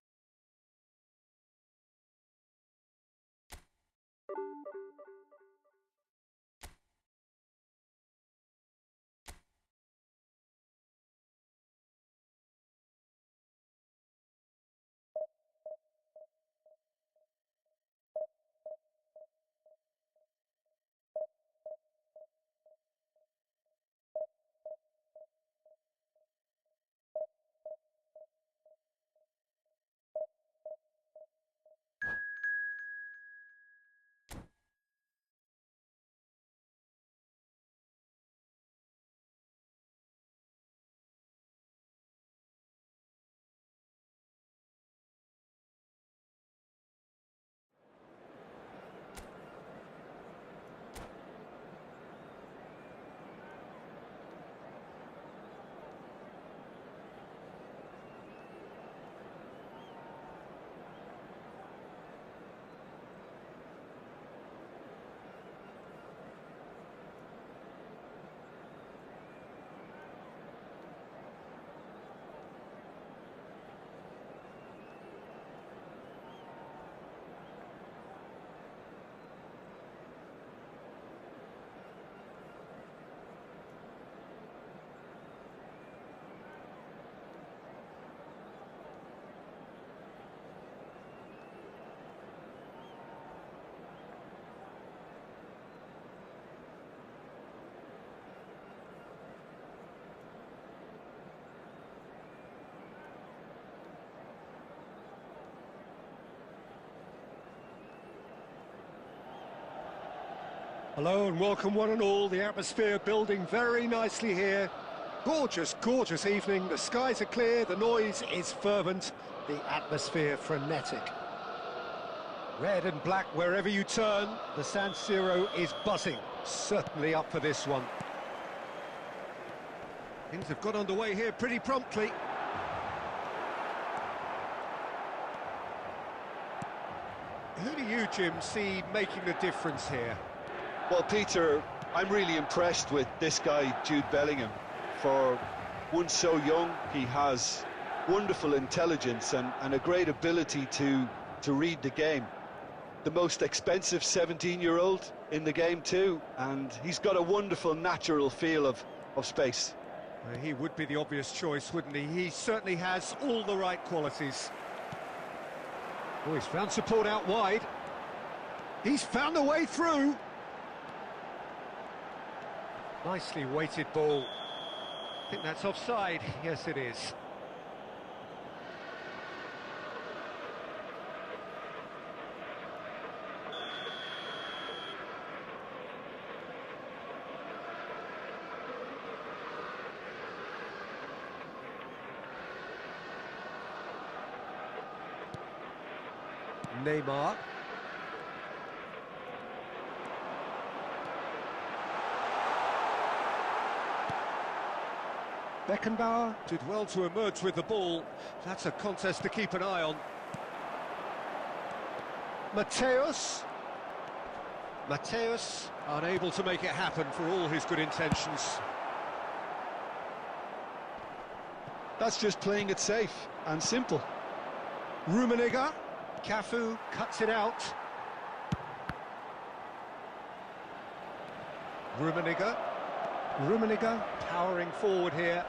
hello and welcome one and all. The atmosphere building very nicely here. Gorgeous, gorgeous evening. The skies are clear, the noise is fervent, the atmosphere frenetic. Red and black wherever you turn, the San Siro is buzzing. Certainly up for this one. Things have got underway here pretty promptly. Who do you, Jim, see making the difference here? Well, Peter, I'm really impressed with this guy, Jude Bellingham. For one so young, he has wonderful intelligence and a great ability to read the game. The most expensive 17-year-old in the game too, and he's got a wonderful natural feel of space. He would be the obvious choice, wouldn't he? He certainly has all the right qualities. Oh, he's found support out wide. He's found a way through. Nicely weighted ball. I think that's offside. Yes, it is. Neymar. Beckenbauer did well to emerge with the ball. That's a contest to keep an eye on. Mateus unable to make it happen for all his good intentions. That's just playing it safe and simple. Rummenigge. Cafu cuts it out. Rummenigge powering forward here.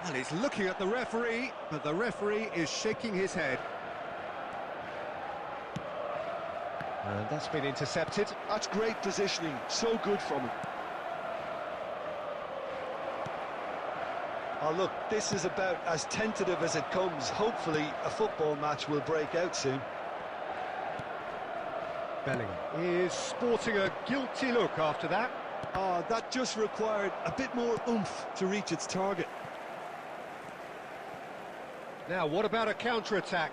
Well, he's looking at the referee, but the referee is shaking his head. And that's been intercepted. That's great positioning, so good from him. Oh look, this is about as tentative as it comes. Hopefully a football match will break out soon. Bellingham is sporting a guilty look after that. That just required a bit more oomph to reach its target. Now, what about a counter-attack?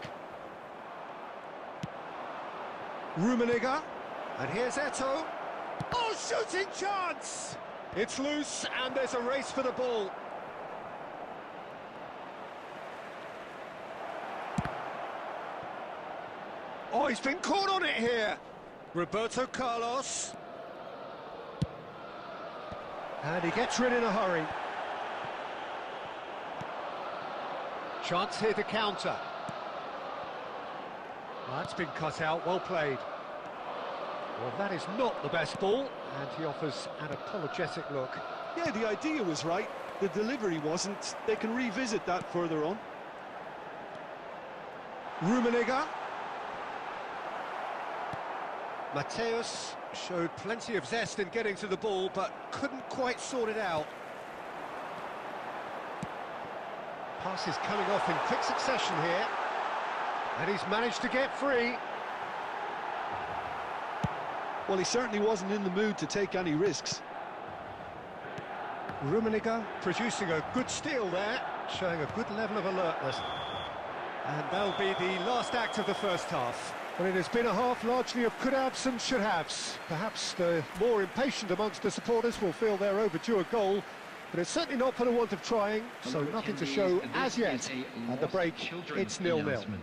Rummenigge, and here's Eto'o. Oh, shooting chance! It's loose, and there's a race for the ball. Oh, he's been caught on it here. Roberto Carlos. And he gets rid in a hurry. Chance here to counter. Well, that's been cut out, well played. Well, that is not the best ball, and he offers an apologetic look. Yeah, the idea was right, the delivery wasn't. They can revisit that further on. Rummenigge. Mateus showed plenty of zest in getting to the ball, but couldn't quite sort it out. Pass is coming off in quick succession here, and he's managed to get free. Well, he certainly wasn't in the mood to take any risks. Rummenigge producing a good steal there, showing a good level of alertness. And that'll be the last act of the first half. Well, it has been a half largely of could-haves and should-haves. Perhaps the more impatient amongst the supporters will feel they're overdue a goal, but it's certainly not for the want of trying, so nothing to show as yet. At the break, it's 0-0.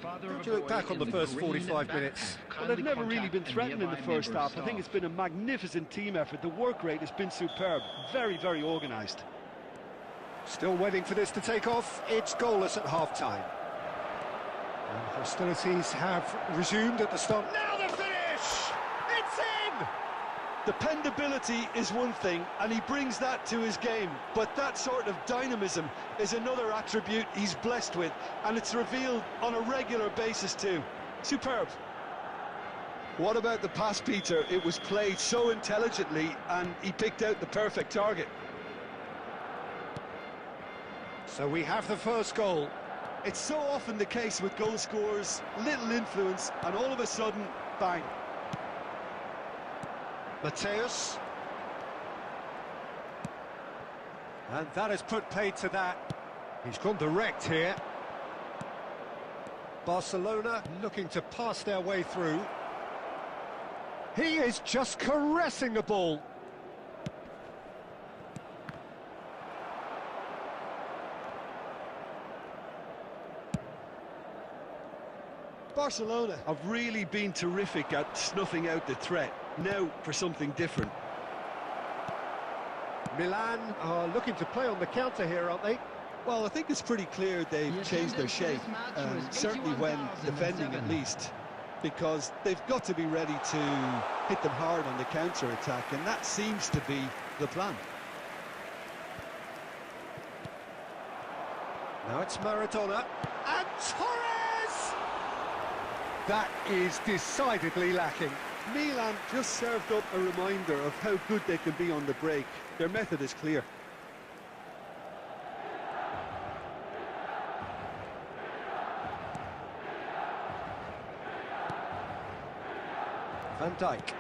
How do you look back on the first 45 minutes? Well, they've never really been threatened in the first half. I think it's been a magnificent team effort. The work rate has been superb. Very, very organised. Still waiting for this to take off. It's goalless at half-time. And hostilities have resumed at the start. Now the finish! It's in! Dependability is one thing, and he brings that to his game, but that sort of dynamism is another attribute he's blessed with, and it's revealed on a regular basis too. Superb. What about the pass, Peter? It was played so intelligently, and he picked out the perfect target. So we have the first goal. It's so often the case with goal scorers, little influence, and all of a sudden, bang. Mateus. And that has put paid to that. He's gone direct here. Barcelona looking to pass their way through. He is just caressing the ball. Barcelona have really been terrific at snuffing out the threat. Now for something different. Milan are looking to play on the counter here, aren't they? Well, I think it's pretty clear they've changed their shape, certainly when defending at least, because they've got to be ready to hit them hard on the counter-attack, and that seems to be the plan. Now it's Maradona, and Torres! That is decidedly lacking. Milan just served up a reminder of how good they can be on the break. Their method is clear. Van Dijk.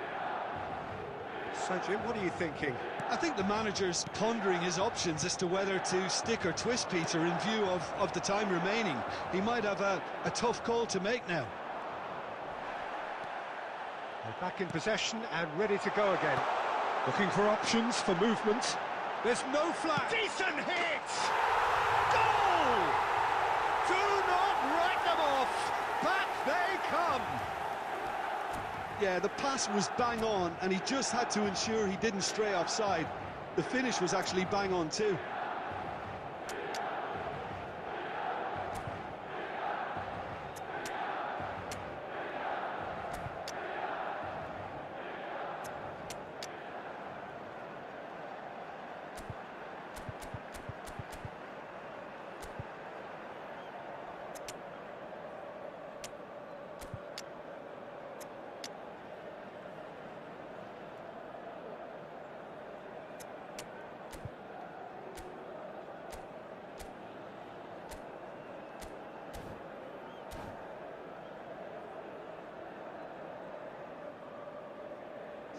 So, Jim, what are you thinking? I think the manager's pondering his options as to whether to stick or twist Peter in view of the time remaining. He might have a tough call to make now. They're back in possession and ready to go again. Looking for options for movement. There's no flag. Decent hit! Goal! Do not write them off. Back they come. Yeah, the pass was bang on, and he just had to ensure he didn't stray offside. The finish was actually bang on too.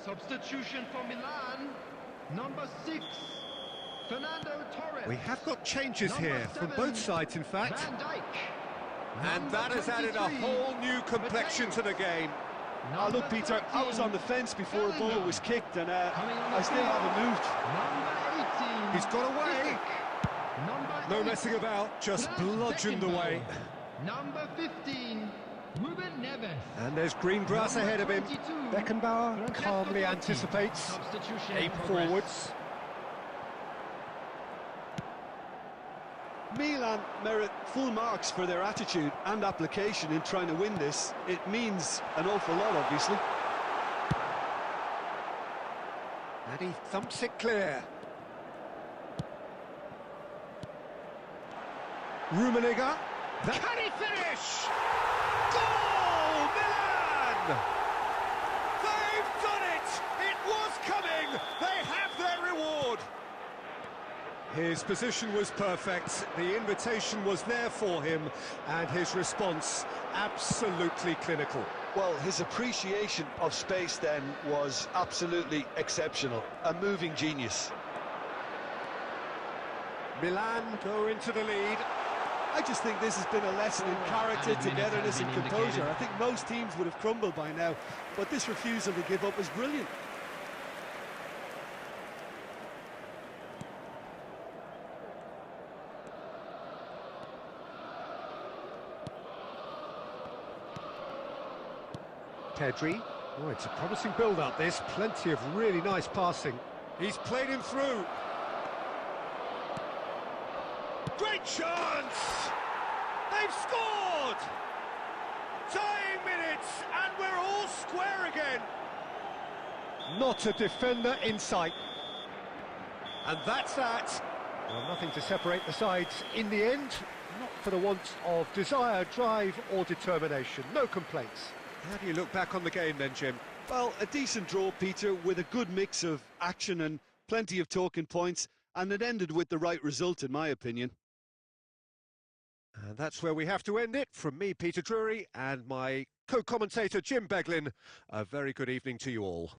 Substitution for Milan, number 6, Fernando Torres. We have got changes Number here from 7, both sides, in fact. Van Dijk. And Number that has added a 23, whole new complexion to the game. Number Look, Peter, I was on the 13, fence before a ball Bellingham. was kicked, and Coming on the I still field. haven't moved. Number 18, He's got away. Piszczek. Number No 8, messing about, just Franz bludgeoned away. Beckenbauer. Number 15, Ruben Neves. And there's green grass Number ahead of him. 22, Beckenbauer Francesco calmly Totti. anticipates. Substitution Aim in progress. forwards. Milan merit full marks for their attitude and application in trying to win this. It means an awful lot, obviously. And he thumps it clear. Rummenigge. Can he finish? Goal! Milan! They've done it! It was coming! They have their reward! His position was perfect, the invitation was there for him, and his response absolutely clinical. Well, his appreciation of space then was absolutely exceptional. A moving genius. Milan go into the lead. I just think this has been a lesson in character, Added minutes togetherness have and been composure. indicated. I think most teams would have crumbled by now, but this refusal to give up is brilliant. Pedri. Oh, it's a promising build-up, this. Plenty of really nice passing. He's played him through. Great chance! They've scored! Tying minutes, and we're all square again. Not a defender in sight. And that's that. Well, nothing to separate the sides in the end. Not for the want of desire, drive or determination. No complaints. How do you look back on the game then, Jim? Well, a decent draw, Peter, with a good mix of action and plenty of talking points, and it ended with the right result, in my opinion. And that's where we have to end it. From me, Peter Drury, and my co-commentator, Jim Beglin. A very good evening to you all.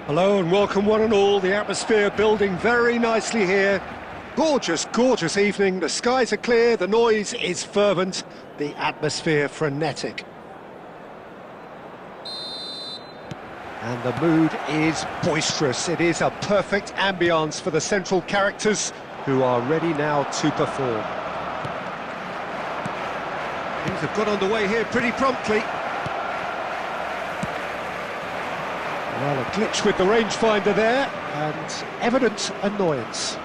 Hello and welcome one and all. The atmosphere building very nicely here. Gorgeous, gorgeous evening. The skies are clear, the noise is fervent, the atmosphere frenetic. And the mood is boisterous. It is a perfect ambience for the central characters who are ready now to perform. Things have got underway here pretty promptly. Well, a glitch with the rangefinder there, and evident annoyance.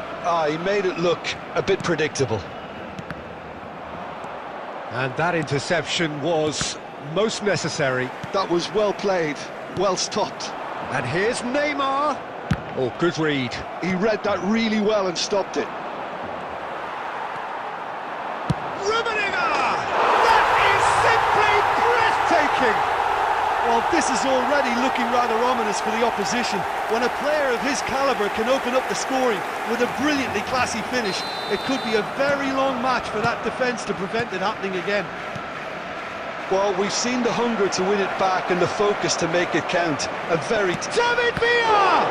He made it look a bit predictable. And that interception was most necessary. That was well played, well stopped. And here's Neymar. Oh, good read. He read that really well and stopped it. Well, this is already looking rather ominous for the opposition. When a player of his calibre can open up the scoring with a brilliantly classy finish, it could be a very long match for that defence to prevent it happening again. Well, we've seen the hunger to win it back and the focus to make it count. A very... David Villa!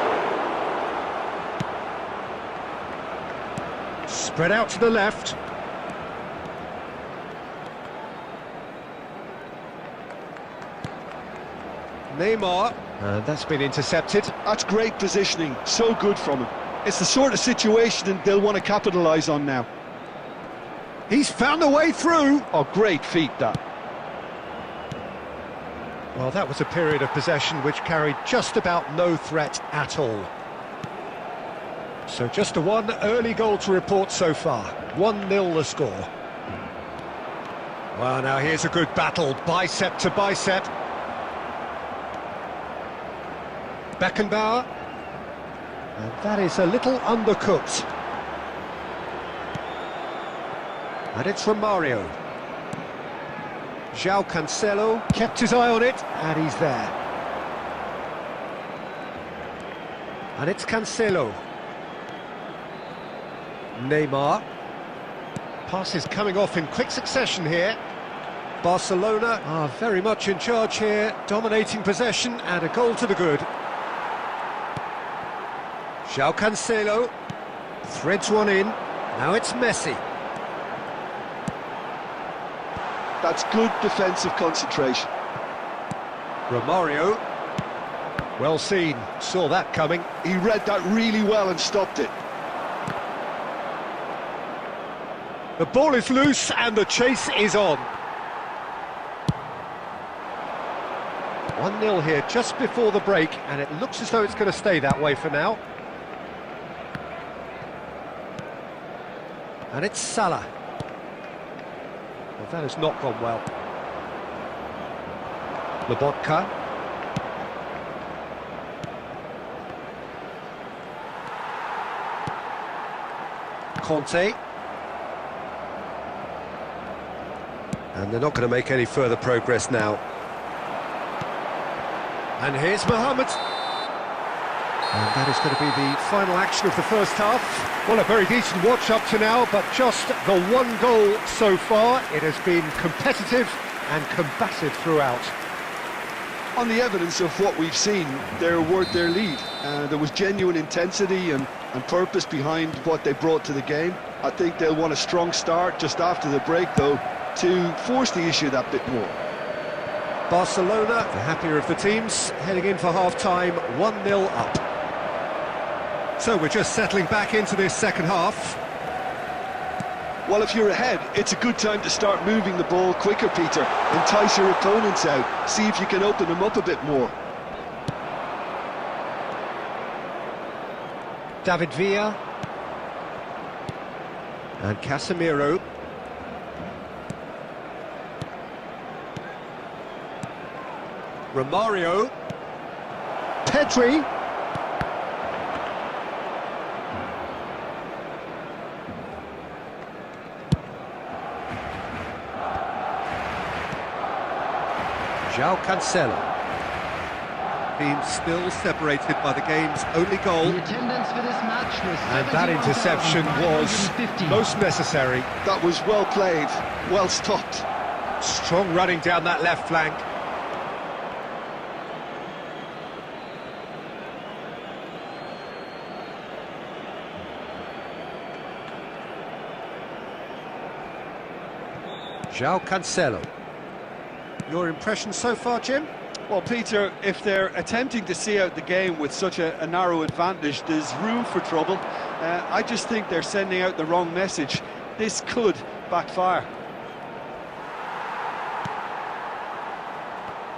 Spread out to the left. Neymar, and that's been intercepted. That's great positioning, so good from him. It's the sort of situation they'll want to capitalise on now. He's found a way through. Oh, great feat, that. Well, that was a period of possession which carried just about no threat at all. So just a one early goal to report so far. 1-0 the score. Well, now here's a good battle, bicep to bicep. Beckenbauer, and that is a little undercooked. And it's Romario. João Cancelo kept his eye on it, and he's there. And it's Cancelo. Neymar. Passes coming off in quick succession here. Barcelona are very much in charge here, dominating possession, and a goal to the good. João Cancelo threads one in. Now it's Messi. That's good defensive concentration. Romario. Well seen. Saw that coming. He read that really well and stopped it. The ball is loose and the chase is on. 1-0 here just before the break, and it looks as though it's going to stay that way for now. And it's Salah. Well, that has not gone well. Lobotka. Conte. And they're not going to make any further progress now. And here's Mohamed. And that is going to be the final action of the first half. Well, a very decent watch up to now, but just the one goal so far. It has been competitive and combative throughout. On the evidence of what we've seen, they're worth their lead. There was genuine intensity and purpose behind what they brought to the game. I think they'll want a strong start just after the break, though, to force the issue that bit more. Barcelona, the happier of the teams, heading in for half-time, 1-0 up. So we're just settling back into this second half. Well, if you're ahead, it's a good time to start moving the ball quicker, Peter. Entice your opponents out, see if you can open them up a bit more. David Villa. And Casemiro. Romario. Pedri. João Cancelo. Team still separated by the game's only goal. The attendance for this match was And that interception was most necessary. That was well played, well stopped. Strong running down that left flank. João Cancelo. Your impression so far, Jim? Well, Peter, if they're attempting to see out the game with such a narrow advantage, there's room for trouble. I just think they're sending out the wrong message. This could backfire.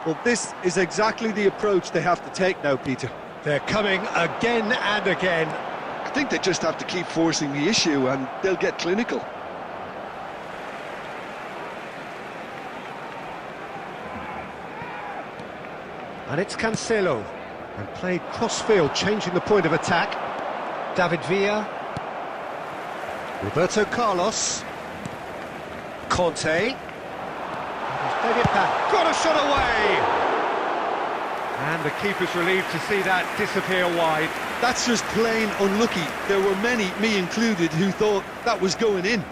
Well, this is exactly the approach they have to take now, Peter. They're coming again and again. I think they just have to keep forcing the issue and they'll get clinical. And it's Cancelo. And played cross-field, changing the point of attack. David Villa. Roberto Carlos. Conte. He's played it back. Got a shot away! And the keeper's relieved to see that disappear wide. That's just plain unlucky. There were many, me included, who thought that was going in.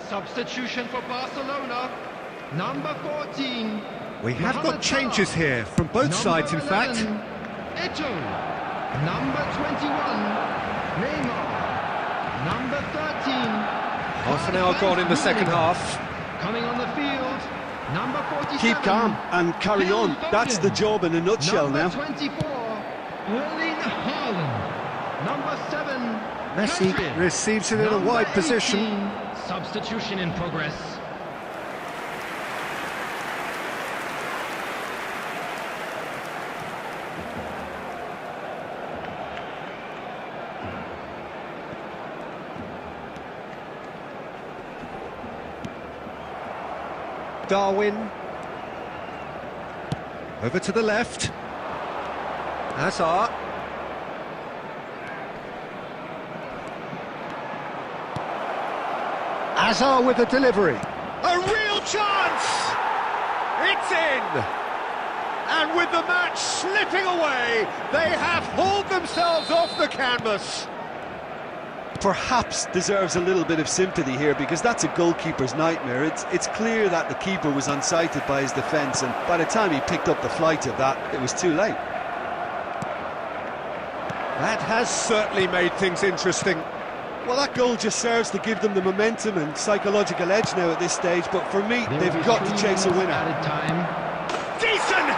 Substitution for Barcelona, number 14. We have got changes here from both sides, in fact. Eto, number 21. Neymar, number 13. Half an hour gone in the second half. Coming on the field, number 47. Keep calm and carry on. That's the job in a nutshell number now. 24, Erling Haaland. Number 7, Messi Pedri. receives it in a Number wide 18. position. Substitution in progress. Darwin. Over to the left. Hazard. Hazard with the delivery. A real chance! It's in! And with the match slipping away, they have hauled themselves off the canvas. Perhaps deserves a little bit of sympathy here, because that's a goalkeeper's nightmare. It's clear that the keeper was unsighted by his defence, and by the time he picked up the flight of that, it was too late. That has certainly made things interesting. Well, that goal just serves to give them the momentum and psychological edge now at this stage, but for me, they've got to chase a winner. Added time. Decent